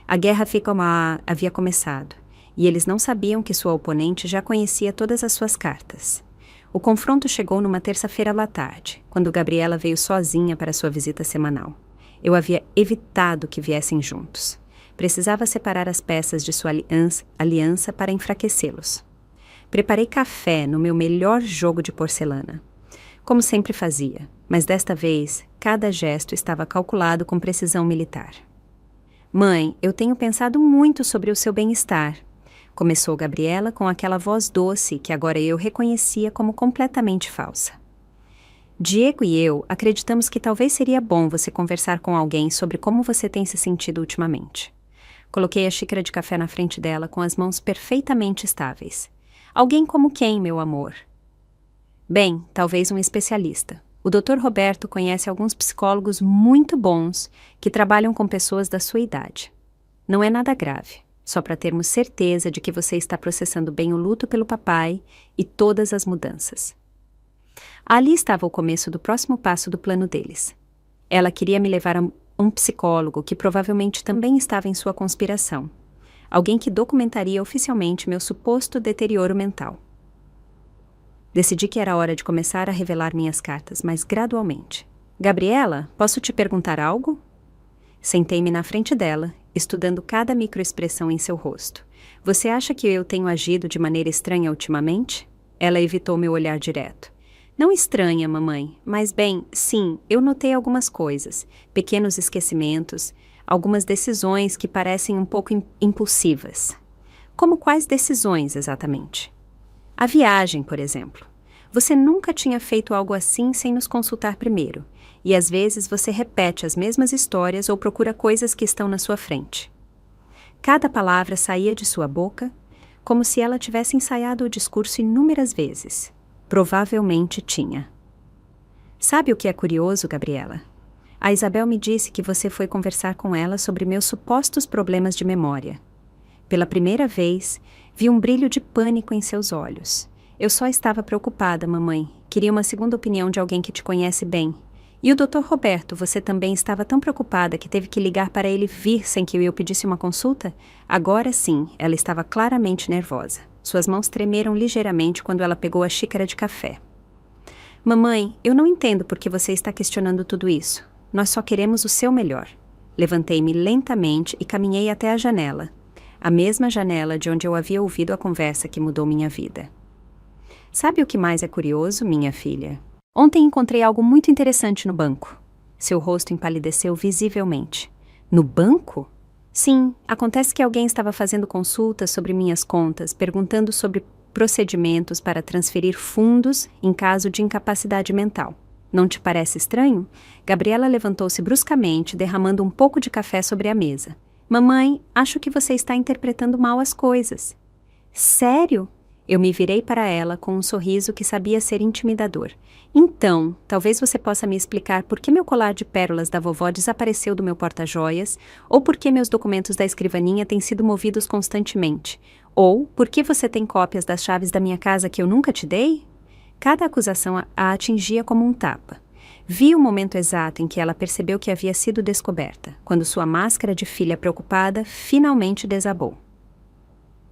A guerra havia começado, e eles não sabiam que sua oponente já conhecia todas as suas cartas. O confronto chegou numa terça-feira à tarde, quando Gabriela veio sozinha para sua visita semanal. Eu havia evitado que viessem juntos. Precisava separar as peças de sua aliança para enfraquecê-los. Preparei café no meu melhor jogo de porcelana. como sempre fazia, mas desta vez, cada gesto estava calculado com precisão militar. Mãe, eu tenho pensado muito sobre o seu bem-estar, começou Gabriela com aquela voz doce que agora eu reconhecia como completamente falsa. Diego e eu acreditamos que talvez seria bom você conversar com alguém sobre como você tem se sentido ultimamente. Coloquei a xícara de café na frente dela com as mãos perfeitamente estáveis. Alguém como quem, meu amor? Bem, talvez um especialista. O Dr. Roberto conhece alguns psicólogos muito bons que trabalham com pessoas da sua idade. Não é nada grave, só para termos certeza de que você está processando bem o luto pelo papai e todas as mudanças. Ali estava o começo do próximo passo do plano deles. Ela queria me levar a um psicólogo que provavelmente também estava em sua conspiração. Alguém que documentaria oficialmente meu suposto deterioro mental. Decidi que era hora de começar a revelar minhas cartas, mas gradualmente. Gabriela, posso te perguntar algo? Sentei-me na frente dela, estudando cada microexpressão em seu rosto. Você acha que eu tenho agido de maneira estranha ultimamente? Ela evitou meu olhar direto. Não estranha, mamãe, mas bem, sim, eu notei algumas coisas, pequenos esquecimentos, algumas decisões que parecem um pouco impulsivas. Como quais decisões, exatamente? A viagem, por exemplo. Você nunca tinha feito algo assim sem nos consultar primeiro, e às vezes você repete as mesmas histórias ou procura coisas que estão na sua frente. Cada palavra saía de sua boca, como se ela tivesse ensaiado o discurso inúmeras vezes. Provavelmente tinha. Sabe o que é curioso, Gabriela? A Isabel me disse que você foi conversar com ela sobre meus supostos problemas de memória. Pela primeira vez, vi um brilho de pânico em seus olhos. Eu só estava preocupada, mamãe. Queria uma segunda opinião de alguém que te conhece bem. E o Dr. Roberto, você também estava tão preocupada que teve que ligar para ele vir sem que eu pedisse uma consulta? Agora sim, ela estava claramente nervosa. Suas mãos tremeram ligeiramente quando ela pegou a xícara de café. Mamãe, eu não entendo por que você está questionando tudo isso. Nós só queremos o seu melhor. Levantei-me lentamente e caminhei até a janela. A mesma janela de onde eu havia ouvido a conversa que mudou minha vida. Sabe o que mais é curioso, minha filha? Ontem encontrei algo muito interessante no banco. Seu rosto empalideceu visivelmente. No banco? Sim, acontece que alguém estava fazendo consultas sobre minhas contas, perguntando sobre procedimentos para transferir fundos em caso de incapacidade mental. Não te parece estranho? Gabriela levantou-se bruscamente, derramando um pouco de café sobre a mesa. Mamãe, acho que você está interpretando mal as coisas. Sério? Eu me virei para ela com um sorriso que sabia ser intimidador. Então, talvez você possa me explicar por que meu colar de pérolas da vovó desapareceu do meu porta-joias, ou por que meus documentos da escrivaninha têm sido movidos constantemente, ou por que você tem cópias das chaves da minha casa que eu nunca te dei? Cada acusação a atingia como um tapa. Vi o momento exato em que ela percebeu que havia sido descoberta, quando sua máscara de filha preocupada finalmente desabou.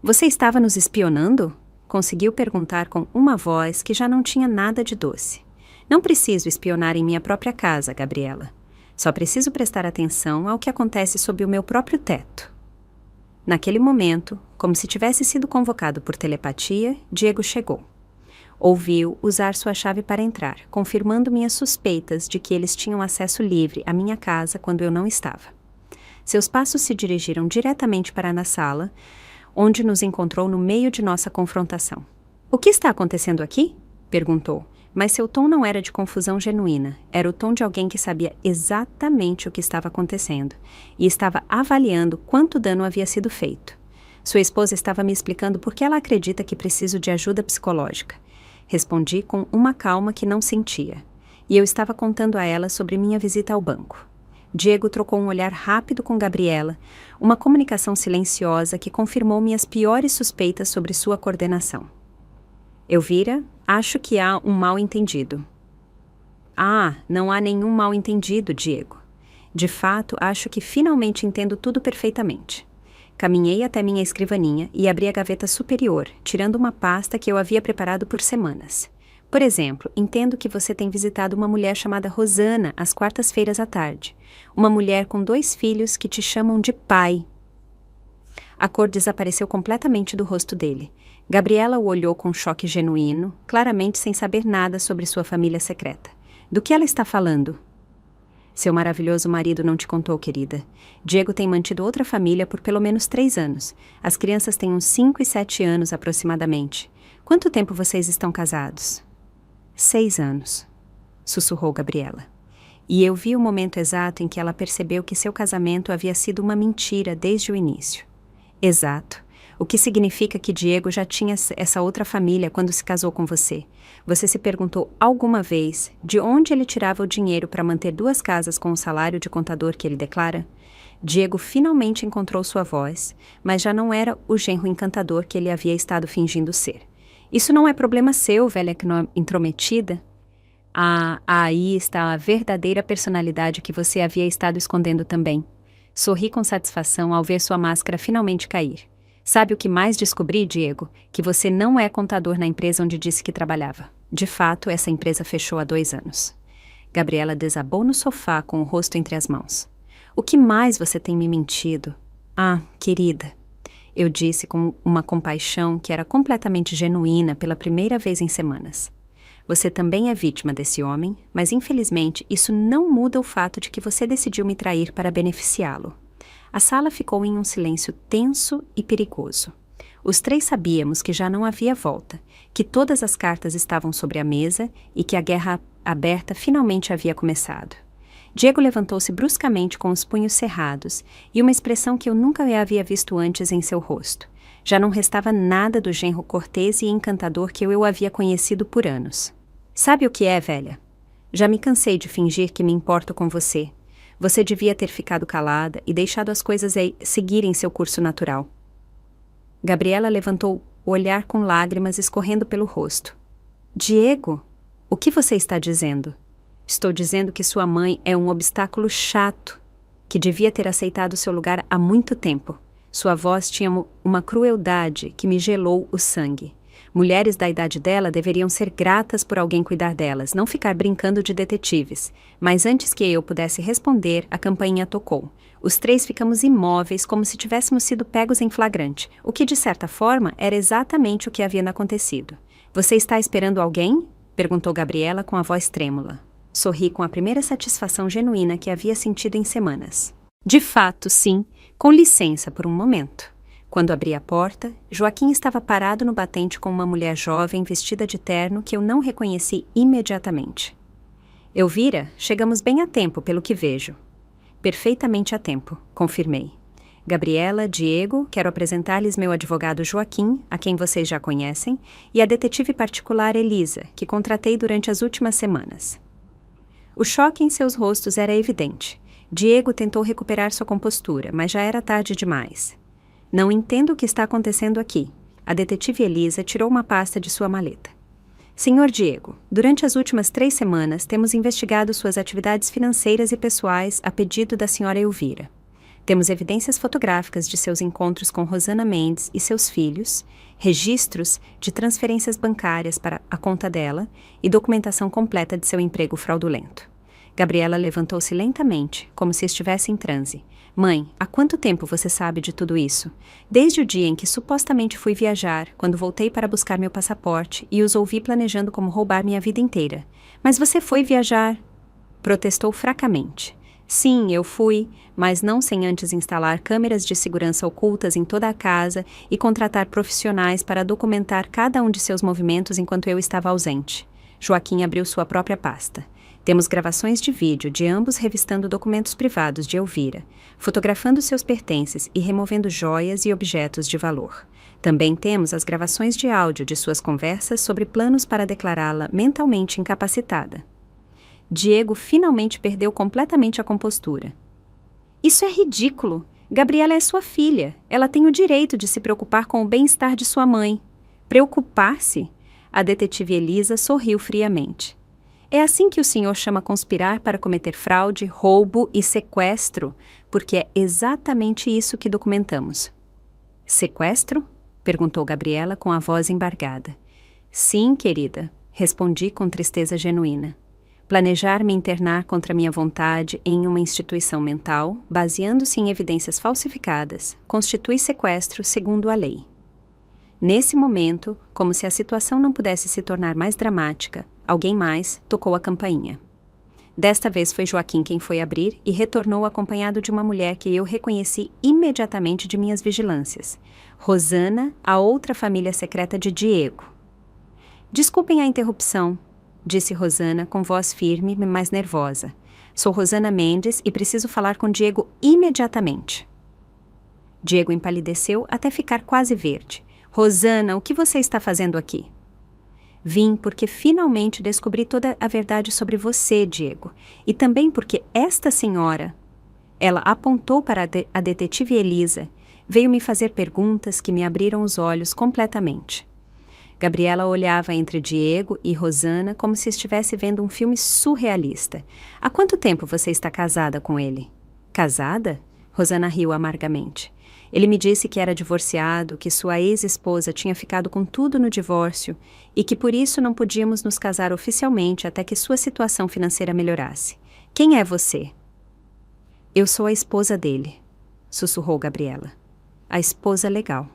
Você estava nos espionando? Conseguiu perguntar com uma voz que já não tinha nada de doce. Não preciso espionar em minha própria casa, Gabriela. Só preciso prestar atenção ao que acontece sob o meu próprio teto. Naquele momento, como se tivesse sido convocado por telepatia, Diego chegou. Ouviu usar sua chave para entrar, confirmando minhas suspeitas de que eles tinham acesso livre à minha casa quando eu não estava. Seus passos se dirigiram diretamente para na sala, onde nos encontrou no meio de nossa confrontação. O que está acontecendo aqui? Perguntou, mas seu tom não era de confusão genuína, era o tom de alguém que sabia exatamente o que estava acontecendo e estava avaliando quanto dano havia sido feito. Sua esposa estava me explicando por que ela acredita que preciso de ajuda psicológica. Respondi com uma calma que não sentia, e eu estava contando a ela sobre minha visita ao banco. Diego trocou um olhar rápido com Gabriela, uma comunicação silenciosa que confirmou minhas piores suspeitas sobre sua coordenação. Elvira, acho que há um mal-entendido. Ah, não há nenhum mal-entendido, Diego. De fato, acho que finalmente entendo tudo perfeitamente. Caminhei até minha escrivaninha e abri a gaveta superior, tirando uma pasta que eu havia preparado por semanas. Por exemplo, entendo que você tem visitado uma mulher chamada Rosana às quartas-feiras à tarde. Uma mulher com 2 filhos que te chamam de pai. A cor desapareceu completamente do rosto dele. Gabriela o olhou com um choque genuíno, claramente sem saber nada sobre sua família secreta. Do que ela está falando? Seu maravilhoso marido não te contou, querida. Diego tem mantido outra família por pelo menos 3 anos. As crianças têm uns 5 e 7 anos aproximadamente. Quanto tempo vocês estão casados? 6 anos, sussurrou Gabriela. E eu vi o momento exato em que ela percebeu que seu casamento havia sido uma mentira desde o início. Exato. O que significa que Diego já tinha essa outra família quando se casou com você. Você se perguntou alguma vez de onde ele tirava o dinheiro para manter 2 casas com o salário de contador que ele declara? Diego finalmente encontrou sua voz, mas já não era o genro encantador que ele havia estado fingindo ser. Isso não é problema seu, velha intrometida. Ah, aí está a verdadeira personalidade que você havia estado escondendo também. Sorri com satisfação ao ver sua máscara finalmente cair. Sabe o que mais descobri, Diego? Que você não é contador na empresa onde disse que trabalhava. De fato, essa empresa fechou há 2 anos. Gabriela desabou no sofá com o rosto entre as mãos. O que mais você tem me mentido? Ah, querida, eu disse com uma compaixão que era completamente genuína pela primeira vez em semanas. Você também é vítima desse homem, mas infelizmente isso não muda o fato de que você decidiu me trair para beneficiá-lo. A sala ficou em um silêncio tenso e perigoso. Os 3 sabíamos que já não havia volta, que todas as cartas estavam sobre a mesa e que a guerra aberta finalmente havia começado. Diego levantou-se bruscamente com os punhos cerrados e uma expressão que eu nunca havia visto antes em seu rosto. Já não restava nada do genro cortês e encantador que eu havia conhecido por anos. Sabe o que é, velha? Já me cansei de fingir que me importo com você. Você devia ter ficado calada e deixado as coisas seguirem seu curso natural. Gabriela levantou o olhar com lágrimas escorrendo pelo rosto. Diego, o que você está dizendo? Estou dizendo que sua mãe é um obstáculo chato, que devia ter aceitado seu lugar há muito tempo. Sua voz tinha uma crueldade que me gelou o sangue. Mulheres da idade dela deveriam ser gratas por alguém cuidar delas, não ficar brincando de detetives. Mas antes que eu pudesse responder, a campainha tocou. Os 3 ficamos imóveis, como se tivéssemos sido pegos em flagrante, o que, de certa forma, era exatamente o que havia acontecido. Você está esperando alguém? Perguntou Gabriela com a voz trêmula. Sorri com a primeira satisfação genuína que havia sentido em semanas. De fato, sim. Com licença por um momento. Quando abri a porta, Joaquim estava parado no batente com uma mulher jovem vestida de terno que eu não reconheci imediatamente. Elvira, chegamos bem a tempo, pelo que vejo. Perfeitamente a tempo, confirmei. Gabriela, Diego, quero apresentar-lhes meu advogado Joaquim, a quem vocês já conhecem, e a detetive particular Elisa, que contratei durante as últimas semanas. O choque em seus rostos era evidente. Diego tentou recuperar sua compostura, mas já era tarde demais. Não entendo o que está acontecendo aqui. A detetive Elisa tirou uma pasta de sua maleta. Senhor Diego, durante as últimas 3 semanas temos investigado suas atividades financeiras e pessoais a pedido da senhora Elvira. Temos evidências fotográficas de seus encontros com Rosana Mendes e seus filhos, registros de transferências bancárias para a conta dela e documentação completa de seu emprego fraudulento. Gabriela levantou-se lentamente, como se estivesse em transe. Mãe, há quanto tempo você sabe de tudo isso? Desde o dia em que supostamente fui viajar, quando voltei para buscar meu passaporte e os ouvi planejando como roubar minha vida inteira. Mas você foi viajar? Protestou fracamente. Sim, eu fui, mas não sem antes instalar câmeras de segurança ocultas em toda a casa e contratar profissionais para documentar cada um de seus movimentos enquanto eu estava ausente. Joaquim abriu sua própria pasta. Temos gravações de vídeo de ambos revistando documentos privados de Elvira, fotografando seus pertences e removendo joias e objetos de valor. Também temos as gravações de áudio de suas conversas sobre planos para declará-la mentalmente incapacitada. Diego finalmente perdeu completamente a compostura. Isso é ridículo. Gabriela é sua filha. Ela tem o direito de se preocupar com o bem-estar de sua mãe. Preocupar-se? A detetive Elisa sorriu friamente. É assim que o senhor chama conspirar para cometer fraude, roubo e sequestro, porque é exatamente isso que documentamos. Sequestro? Perguntou Gabriela com a voz embargada. Sim, querida, respondi com tristeza genuína. Planejar me internar contra minha vontade em uma instituição mental, baseando-se em evidências falsificadas, constitui sequestro segundo a lei. Nesse momento, como se a situação não pudesse se tornar mais dramática, alguém mais tocou a campainha. Desta vez foi Joaquim quem foi abrir e retornou acompanhado de uma mulher que eu reconheci imediatamente de minhas vigilâncias. Rosana, a outra família secreta de Diego. Desculpem a interrupção, disse Rosana com voz firme, mas nervosa. Sou Rosana Mendes e preciso falar com Diego imediatamente. Diego empalideceu até ficar quase verde. Rosana, o que você está fazendo aqui? Vim porque finalmente descobri toda a verdade sobre você, Diego, e também porque esta senhora, ela apontou para a detetive Elisa, veio me fazer perguntas que me abriram os olhos completamente. Gabriela olhava entre Diego e Rosana como se estivesse vendo um filme surrealista. Há quanto tempo você está casada com ele? Casada? Rosana riu amargamente. Ele me disse que era divorciado, que sua ex-esposa tinha ficado com tudo no divórcio e que por isso não podíamos nos casar oficialmente até que sua situação financeira melhorasse. Quem é você? Eu sou a esposa dele, sussurrou Gabriela. A esposa legal.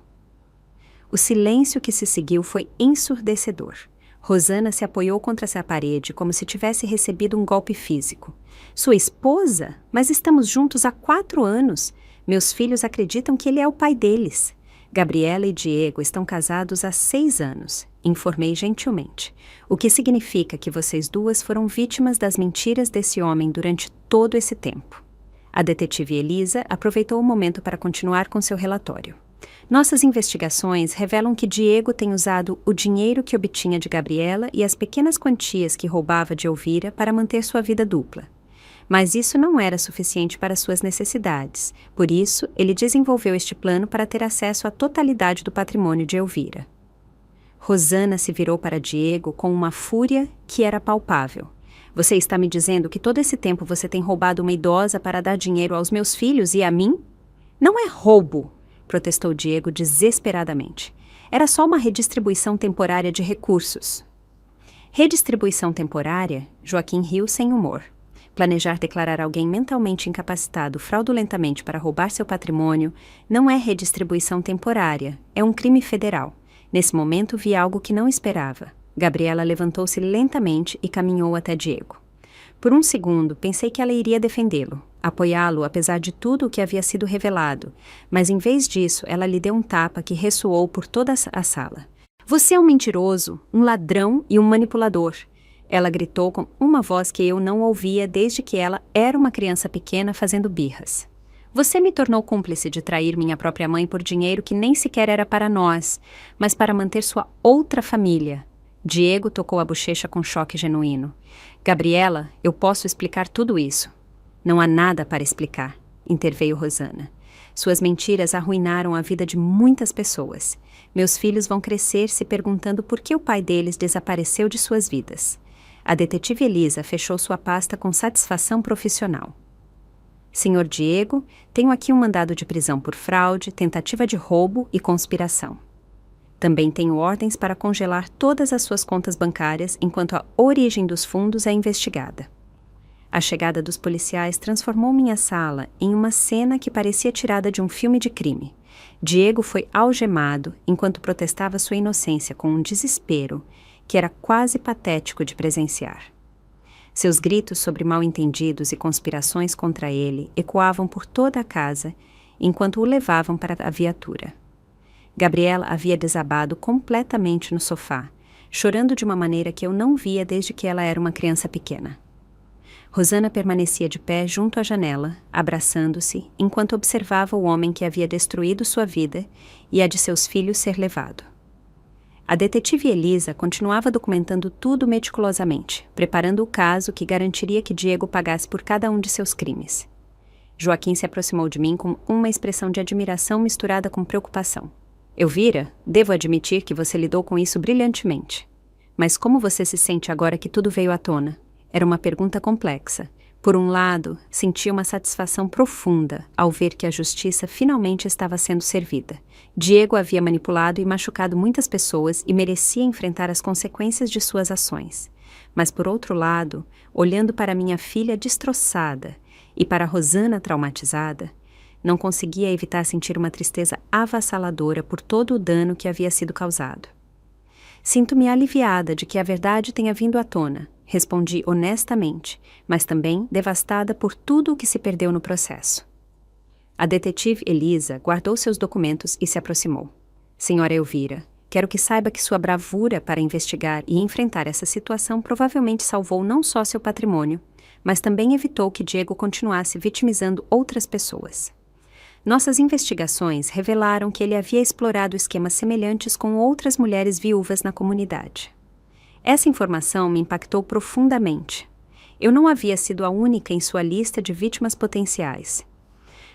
O silêncio que se seguiu foi ensurdecedor. Rosana se apoiou contra essa parede como se tivesse recebido um golpe físico. Sua esposa? Mas estamos juntos há 4 anos. Meus filhos acreditam que ele é o pai deles. Gabriela e Diego estão casados há 6 anos, informei gentilmente. O que significa que vocês duas foram vítimas das mentiras desse homem durante todo esse tempo. A detetive Elisa aproveitou o momento para continuar com seu relatório. Nossas investigações revelam que Diego tem usado o dinheiro que obtinha de Gabriela e as pequenas quantias que roubava de Elvira para manter sua vida dupla. Mas isso não era suficiente para suas necessidades. Por isso, ele desenvolveu este plano para ter acesso à totalidade do patrimônio de Elvira. Rosana se virou para Diego com uma fúria que era palpável. Você está me dizendo que todo esse tempo você tem roubado uma idosa para dar dinheiro aos meus filhos e a mim? Não é roubo, protestou Diego desesperadamente. Era só uma redistribuição temporária de recursos. Redistribuição temporária? Joaquim riu sem humor. Planejar declarar alguém mentalmente incapacitado fraudulentamente para roubar seu patrimônio não é redistribuição temporária, é um crime federal. Nesse momento vi algo que não esperava. Gabriela levantou-se lentamente e caminhou até Diego. Por um segundo, pensei que ela iria defendê-lo, apoiá-lo apesar de tudo o que havia sido revelado, mas em vez disso, ela lhe deu um tapa que ressoou por toda a sala. Você é um mentiroso, um ladrão e um manipulador. Ela gritou com uma voz que eu não ouvia desde que ela era uma criança pequena fazendo birras. Você me tornou cúmplice de trair minha própria mãe por dinheiro que nem sequer era para nós, mas para manter sua outra família. Diego tocou a bochecha com choque genuíno. Gabriela, eu posso explicar tudo isso. Não há nada para explicar, interveio Rosana. Suas mentiras arruinaram a vida de muitas pessoas. Meus filhos vão crescer se perguntando por que o pai deles desapareceu de suas vidas. A detetive Elisa fechou sua pasta com satisfação profissional. Senhor Diego, tenho aqui um mandado de prisão por fraude, tentativa de roubo e conspiração. Também tenho ordens para congelar todas as suas contas bancárias enquanto a origem dos fundos é investigada. A chegada dos policiais transformou minha sala em uma cena que parecia tirada de um filme de crime. Diego foi algemado enquanto protestava sua inocência com um desespero que era quase patético de presenciar. Seus gritos sobre mal-entendidos e conspirações contra ele ecoavam por toda a casa enquanto o levavam para a viatura. Gabriela havia desabado completamente no sofá, chorando de uma maneira que eu não via desde que ela era uma criança pequena. Rosana permanecia de pé junto à janela, abraçando-se, enquanto observava o homem que havia destruído sua vida e a de seus filhos ser levado. A detetive Elisa continuava documentando tudo meticulosamente, preparando o caso que garantiria que Diego pagasse por cada um de seus crimes. Joaquim se aproximou de mim com uma expressão de admiração misturada com preocupação. Elvira, devo admitir que você lidou com isso brilhantemente. Mas como você se sente agora que tudo veio à tona? Era uma pergunta complexa. Por um lado, sentia uma satisfação profunda ao ver que a justiça finalmente estava sendo servida. Diego havia manipulado e machucado muitas pessoas e merecia enfrentar as consequências de suas ações. mas por outro lado, olhando para minha filha destroçada e para Rosana traumatizada, não conseguia evitar sentir uma tristeza avassaladora por todo o dano que havia sido causado. Sinto-me aliviada de que a verdade tenha vindo à tona, respondi honestamente, mas também devastada por tudo o que se perdeu no processo. A detetive Elisa guardou seus documentos e se aproximou. Senhora Elvira, quero que saiba que sua bravura para investigar e enfrentar essa situação provavelmente salvou não só seu patrimônio, mas também evitou que Diego continuasse vitimizando outras pessoas. Nossas investigações revelaram que ele havia explorado esquemas semelhantes com outras mulheres viúvas na comunidade. Essa informação me impactou profundamente. Eu não havia sido a única em sua lista de vítimas potenciais.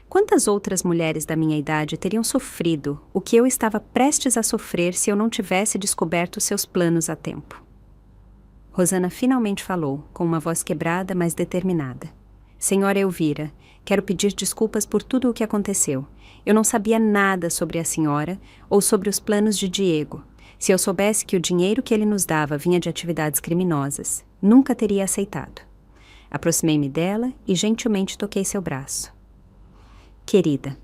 Quantas outras mulheres da minha idade teriam sofrido o que eu estava prestes a sofrer se eu não tivesse descoberto seus planos a tempo? Rosana finalmente falou, com uma voz quebrada, mas determinada. Senhora Elvira, quero pedir desculpas por tudo o que aconteceu. Eu não sabia nada sobre a senhora ou sobre os planos de Diego. Se eu soubesse que o dinheiro que ele nos dava vinha de atividades criminosas, nunca teria aceitado. Aproximei-me dela e gentilmente toquei seu braço. Querida,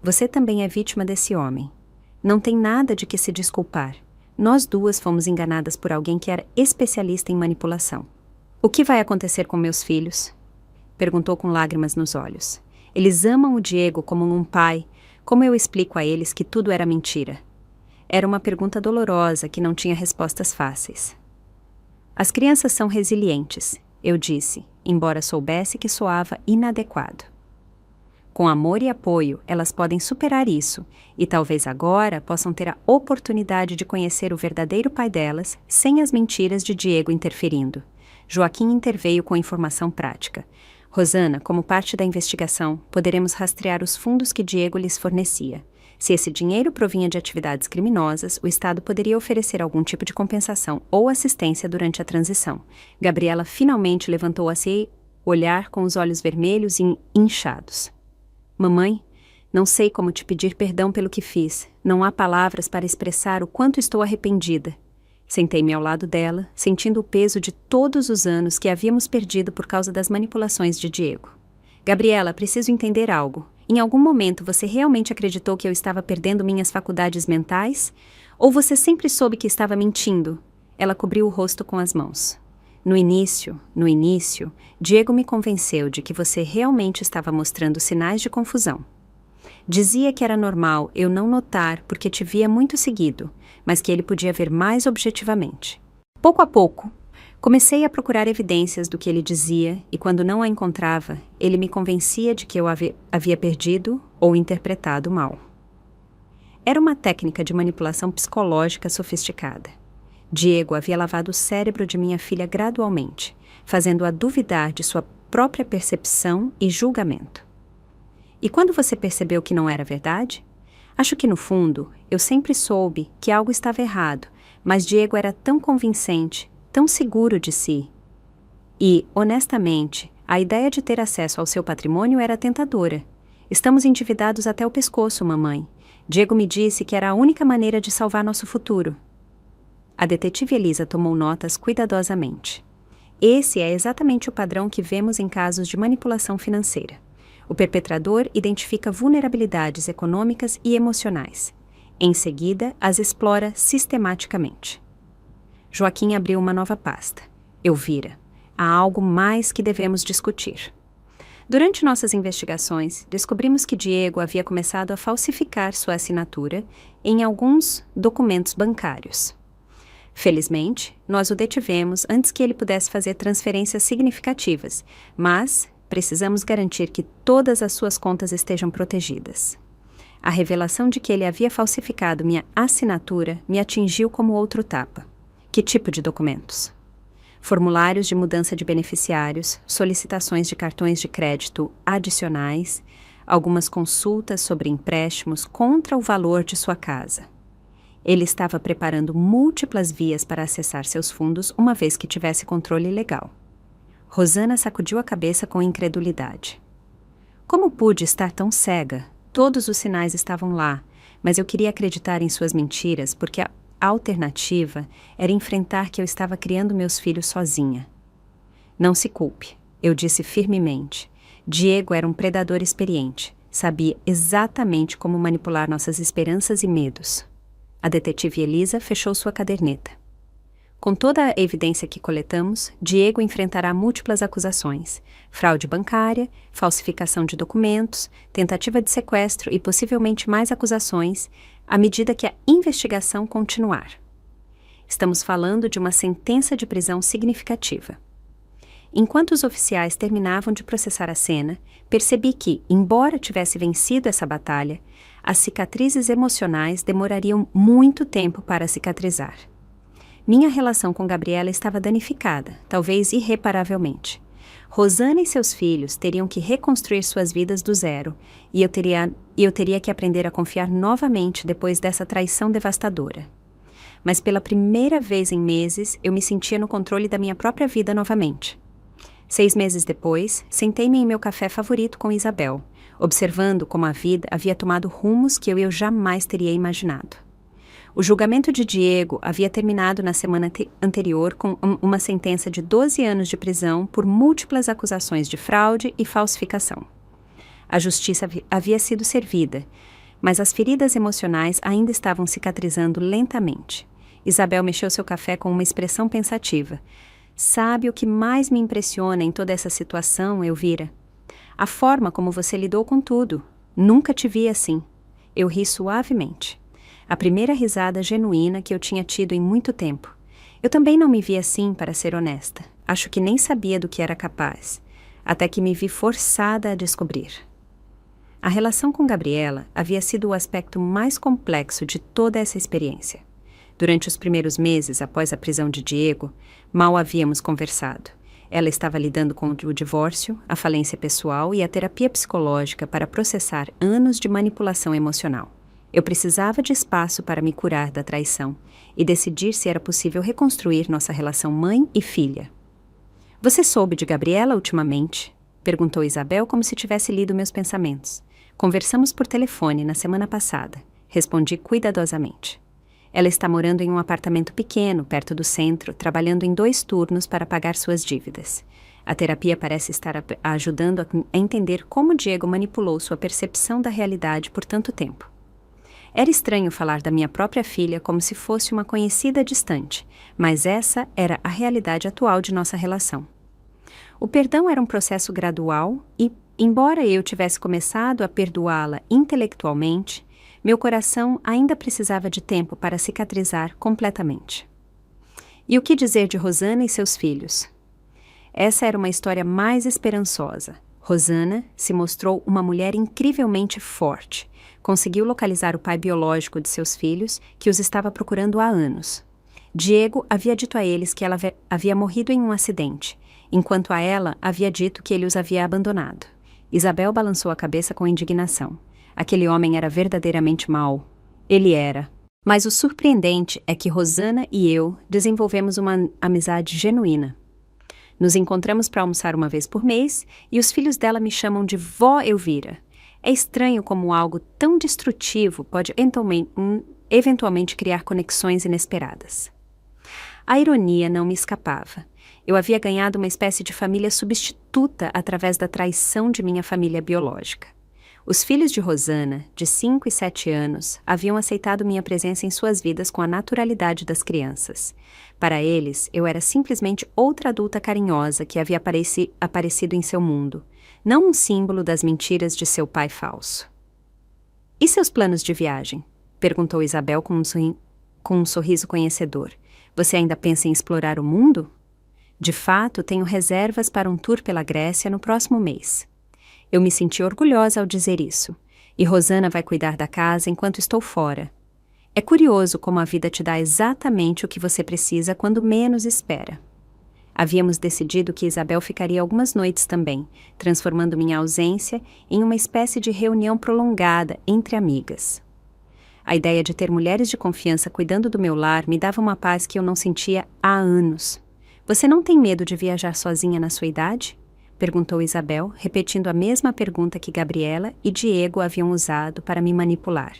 você também é vítima desse homem. Não tem nada de que se desculpar. Nós duas fomos enganadas por alguém que era especialista em manipulação. O que vai acontecer com meus filhos? Perguntou com lágrimas nos olhos. Eles amam o Diego como um pai. Como eu explico a eles que tudo era mentira? Era uma pergunta dolorosa que não tinha respostas fáceis. As crianças são resilientes, eu disse, embora soubesse que soava inadequado. Com amor e apoio, elas podem superar isso, e talvez agora possam ter a oportunidade de conhecer o verdadeiro pai delas, sem as mentiras de Diego interferindo. Joaquim interveio com informação prática. Rosana, como parte da investigação, poderemos rastrear os fundos que Diego lhes fornecia. Se esse dinheiro provinha de atividades criminosas, o Estado poderia oferecer algum tipo de compensação ou assistência durante a transição. Gabriela finalmente levantou-se, olhar com os olhos vermelhos e inchados. Mamãe, não sei como te pedir perdão pelo que fiz. Não há palavras para expressar o quanto estou arrependida. Sentei-me ao lado dela, sentindo o peso de todos os anos que havíamos perdido por causa das manipulações de Diego. Gabriela, preciso entender algo. Em algum momento você realmente acreditou que eu estava perdendo minhas faculdades mentais? Ou você sempre soube que estava mentindo? Ela cobriu o rosto com as mãos. No início, Diego me convenceu de que você realmente estava mostrando sinais de confusão. Dizia que era normal eu não notar porque te via muito seguido, mas que ele podia ver mais objetivamente. Pouco a pouco, comecei a procurar evidências do que ele dizia e quando não a encontrava, ele me convencia de que eu havia perdido ou interpretado mal. Era uma técnica de manipulação psicológica sofisticada. Diego havia lavado o cérebro de minha filha gradualmente, fazendo-a duvidar de sua própria percepção e julgamento. E quando você percebeu que não era verdade? Acho que, no fundo, eu sempre soube que algo estava errado, mas Diego era tão convincente, tão seguro de si. E, honestamente, a ideia de ter acesso ao seu patrimônio era tentadora. Estamos endividados até o pescoço, mamãe. Diego me disse que era a única maneira de salvar nosso futuro. A detetive Elisa tomou notas cuidadosamente. Esse é exatamente o padrão que vemos em casos de manipulação financeira. O perpetrador identifica vulnerabilidades econômicas e emocionais. Em seguida, as explora sistematicamente. Joaquim abriu uma nova pasta. Elvira, há algo mais que devemos discutir. Durante nossas investigações, descobrimos que Diego havia começado a falsificar sua assinatura em alguns documentos bancários. Felizmente, nós o detivemos antes que ele pudesse fazer transferências significativas, mas precisamos garantir que todas as suas contas estejam protegidas. A revelação de que ele havia falsificado minha assinatura me atingiu como outro tapa. Que tipo de documentos? Formulários de mudança de beneficiários, solicitações de cartões de crédito adicionais, algumas consultas sobre empréstimos contra o valor de sua casa. Ele estava preparando múltiplas vias para acessar seus fundos uma vez que tivesse controle legal. Rosana sacudiu a cabeça com incredulidade. Como pude estar tão cega? Todos os sinais estavam lá, mas eu queria acreditar em suas mentiras porque alternativa era enfrentar que eu estava criando meus filhos sozinha. Não se culpe, eu disse firmemente. Diego era um predador experiente. Sabia exatamente como manipular nossas esperanças e medos. A detetive Elisa fechou sua caderneta. Com toda a evidência que coletamos, Diego enfrentará múltiplas acusações: fraude bancária, falsificação de documentos, tentativa de sequestro e possivelmente mais acusações, à medida que a investigação continuar. Estamos falando de uma sentença de prisão significativa. Enquanto os oficiais terminavam de processar a cena, percebi que, embora tivesse vencido essa batalha, as cicatrizes emocionais demorariam muito tempo para cicatrizar. Minha relação com Gabriela estava danificada, talvez irreparavelmente. Rosana e seus filhos teriam que reconstruir suas vidas do zero, e eu teria que aprender a confiar novamente depois dessa traição devastadora. Mas pela primeira vez em meses, eu me sentia no controle da minha própria vida novamente. 6 meses depois, sentei-me em meu café favorito com Isabel, observando como a vida havia tomado rumos que eu jamais teria imaginado. O julgamento de Diego havia terminado na semana anterior com uma sentença de 12 anos de prisão por múltiplas acusações de fraude e falsificação. A justiça havia sido servida, mas as feridas emocionais ainda estavam cicatrizando lentamente. Isabel mexeu seu café com uma expressão pensativa. Sabe o que mais me impressiona em toda essa situação, Elvira? A forma como você lidou com tudo. Nunca te vi assim. Eu ri suavemente. A primeira risada genuína que eu tinha tido em muito tempo. Eu também não me vi assim, para ser honesta. Acho que nem sabia do que era capaz, até que me vi forçada a descobrir. A relação com Gabriela havia sido o aspecto mais complexo de toda essa experiência. Durante os primeiros meses após a prisão de Diego, mal havíamos conversado. Ela estava lidando com o divórcio, a falência pessoal e a terapia psicológica para processar anos de manipulação emocional. Eu precisava de espaço para me curar da traição e decidir se era possível reconstruir nossa relação mãe e filha. Você soube de Gabriela ultimamente? Perguntou Isabel como se tivesse lido meus pensamentos. Conversamos por telefone na semana passada. Respondi cuidadosamente. Ela está morando em um apartamento pequeno, perto do centro, trabalhando em 2 turnos para pagar suas dívidas. A terapia parece estar ajudando a entender como Diego manipulou sua percepção da realidade por tanto tempo. Era estranho falar da minha própria filha como se fosse uma conhecida distante, mas essa era a realidade atual de nossa relação. O perdão era um processo gradual e, embora eu tivesse começado a perdoá-la intelectualmente, meu coração ainda precisava de tempo para cicatrizar completamente. E o que dizer de Rosana e seus filhos? Essa era uma história mais esperançosa. Rosana se mostrou uma mulher incrivelmente forte. Conseguiu localizar o pai biológico de seus filhos, que os estava procurando há anos. Diego havia dito a eles que ela havia morrido em um acidente, enquanto a ela havia dito que ele os havia abandonado. Isabel balançou a cabeça com indignação. Aquele homem era verdadeiramente mau. Ele era. Mas o surpreendente é que Rosana e eu desenvolvemos uma amizade genuína. Nos encontramos para almoçar uma vez por mês e os filhos dela me chamam de Vó Elvira. É estranho como algo tão destrutivo pode eventualmente criar conexões inesperadas. A ironia não me escapava. Eu havia ganhado uma espécie de família substituta através da traição de minha família biológica. Os filhos de Rosana, de 5 e 7 anos, haviam aceitado minha presença em suas vidas com a naturalidade das crianças. Para eles, eu era simplesmente outra adulta carinhosa que havia aparecido em seu mundo, não um símbolo das mentiras de seu pai falso. E seus planos de viagem? Perguntou Isabel com um sorriso conhecedor. Você ainda pensa em explorar o mundo? De fato, tenho reservas para um tour pela Grécia no próximo mês. Eu me senti orgulhosa ao dizer isso. E Rosana vai cuidar da casa enquanto estou fora. É curioso como a vida te dá exatamente o que você precisa quando menos espera. Havíamos decidido que Isabel ficaria algumas noites também, transformando minha ausência em uma espécie de reunião prolongada entre amigas. A ideia de ter mulheres de confiança cuidando do meu lar me dava uma paz que eu não sentia há anos. Você não tem medo de viajar sozinha na sua idade? Perguntou Isabel, repetindo a mesma pergunta que Gabriela e Diego haviam usado para me manipular.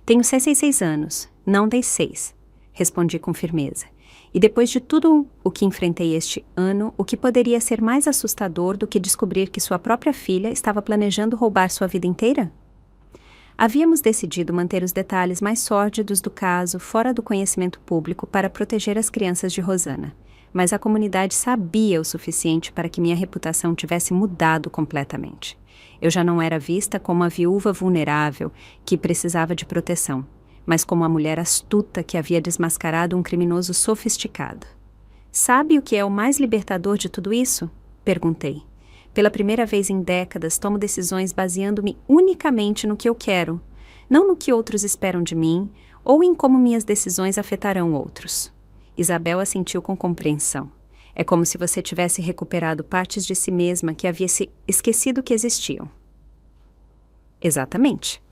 Tenho 66 anos, não 16. respondi com firmeza. E depois de tudo o que enfrentei este ano, o que poderia ser mais assustador do que descobrir que sua própria filha estava planejando roubar sua vida inteira? Havíamos decidido manter os detalhes mais sórdidos do caso fora do conhecimento público para proteger as crianças de Rosana, mas a comunidade sabia o suficiente para que minha reputação tivesse mudado completamente. Eu já não era vista como a viúva vulnerável que precisava de proteção, mas como a mulher astuta que havia desmascarado um criminoso sofisticado. Sabe o que é o mais libertador de tudo isso? Perguntei. Pela primeira vez em décadas, tomo decisões baseando-me unicamente no que eu quero, não no que outros esperam de mim ou em como minhas decisões afetarão outros. Isabel assentiu com compreensão. É como se você tivesse recuperado partes de si mesma que havia se esquecido que existiam. Exatamente.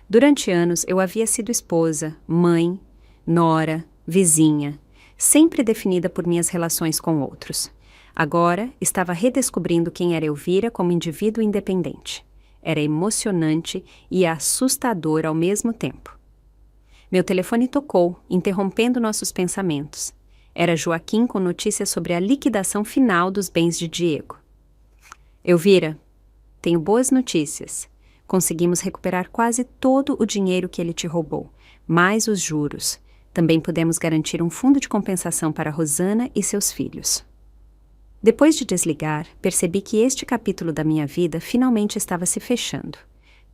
Durante anos eu havia sido esposa, mãe, nora, vizinha, sempre definida por minhas relações com outros. Agora estava redescobrindo quem era Elvira como indivíduo independente. Era emocionante e assustador ao mesmo tempo. Meu telefone tocou, interrompendo nossos pensamentos. Era Joaquim com notícias sobre a liquidação final dos bens de Diego. Elvira, tenho boas notícias. Conseguimos recuperar quase todo o dinheiro que ele te roubou, mais os juros. Também pudemos garantir um fundo de compensação para Rosana e seus filhos. Depois de desligar, percebi que este capítulo da minha vida finalmente estava se fechando.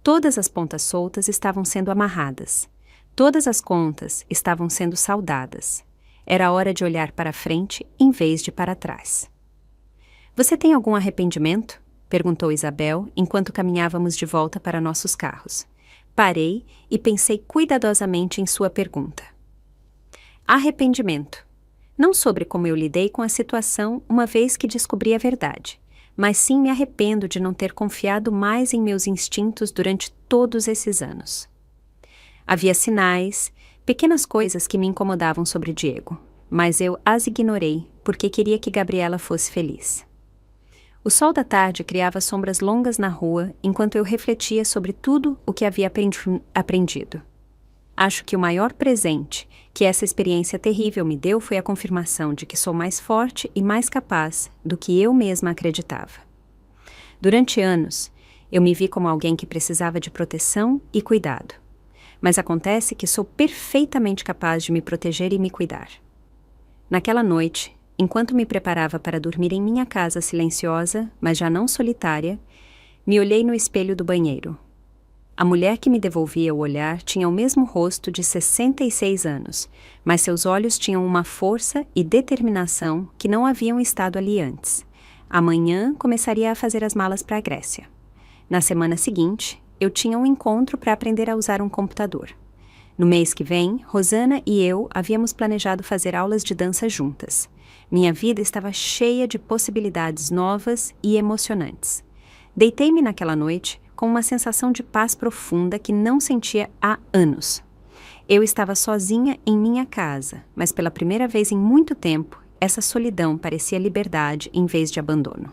Todas as pontas soltas estavam sendo amarradas. Todas as contas estavam sendo saldadas. Era hora de olhar para frente em vez de para trás. Você tem algum arrependimento? Perguntou Isabel, enquanto caminhávamos de volta para nossos carros. Parei e pensei cuidadosamente em sua pergunta. Arrependimento. Não sobre como eu lidei com a situação uma vez que descobri a verdade, mas sim me arrependo de não ter confiado mais em meus instintos durante todos esses anos. Havia sinais, pequenas coisas que me incomodavam sobre Diego, mas eu as ignorei porque queria que Gabriela fosse feliz. O sol da tarde criava sombras longas na rua enquanto eu refletia sobre tudo o que havia aprendido. Acho que o maior presente que essa experiência terrível me deu foi a confirmação de que sou mais forte e mais capaz do que eu mesma acreditava. Durante anos, eu me vi como alguém que precisava de proteção e cuidado. Mas acontece que sou perfeitamente capaz de me proteger e me cuidar. Naquela noite, enquanto me preparava para dormir em minha casa silenciosa, mas já não solitária, me olhei no espelho do banheiro. A mulher que me devolvia o olhar tinha o mesmo rosto de 66 anos, mas seus olhos tinham uma força e determinação que não haviam estado ali antes. Amanhã começaria a fazer as malas para a Grécia. Na semana seguinte, eu tinha um encontro para aprender a usar um computador. No mês que vem, Rosana e eu havíamos planejado fazer aulas de dança juntas. Minha vida estava cheia de possibilidades novas e emocionantes. Deitei-me naquela noite com uma sensação de paz profunda que não sentia há anos. Eu estava sozinha em minha casa, mas pela primeira vez em muito tempo, essa solidão parecia liberdade em vez de abandono.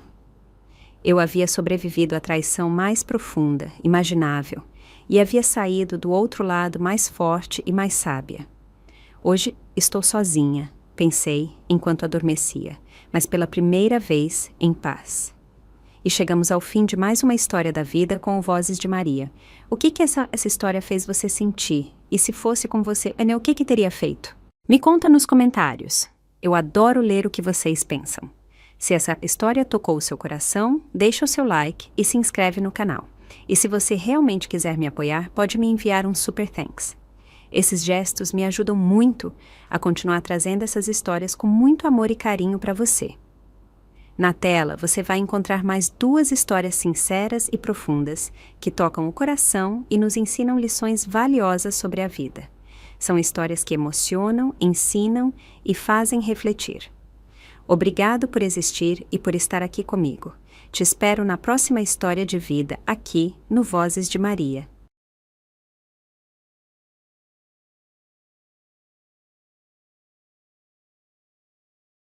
Eu havia sobrevivido à traição mais profunda, imaginável, e havia saído do outro lado mais forte e mais sábia. Hoje estou sozinha, pensei enquanto adormecia, mas pela primeira vez em paz. E chegamos ao fim de mais uma história da vida com o Vozes de Maria. O que essa história fez você sentir? E se fosse com você, o que teria feito? Me conta nos comentários. Eu adoro ler o que vocês pensam. Se essa história tocou o seu coração, deixa o seu like e se inscreve no canal. E se você realmente quiser me apoiar, pode me enviar um super thanks. Esses gestos me ajudam muito a continuar trazendo essas histórias com muito amor e carinho para você. Na tela, você vai encontrar mais 2 histórias sinceras e profundas que tocam o coração e nos ensinam lições valiosas sobre a vida. São histórias que emocionam, ensinam e fazem refletir. Obrigado por existir e por estar aqui comigo. Te espero na próxima história de vida aqui no Vozes de Maria.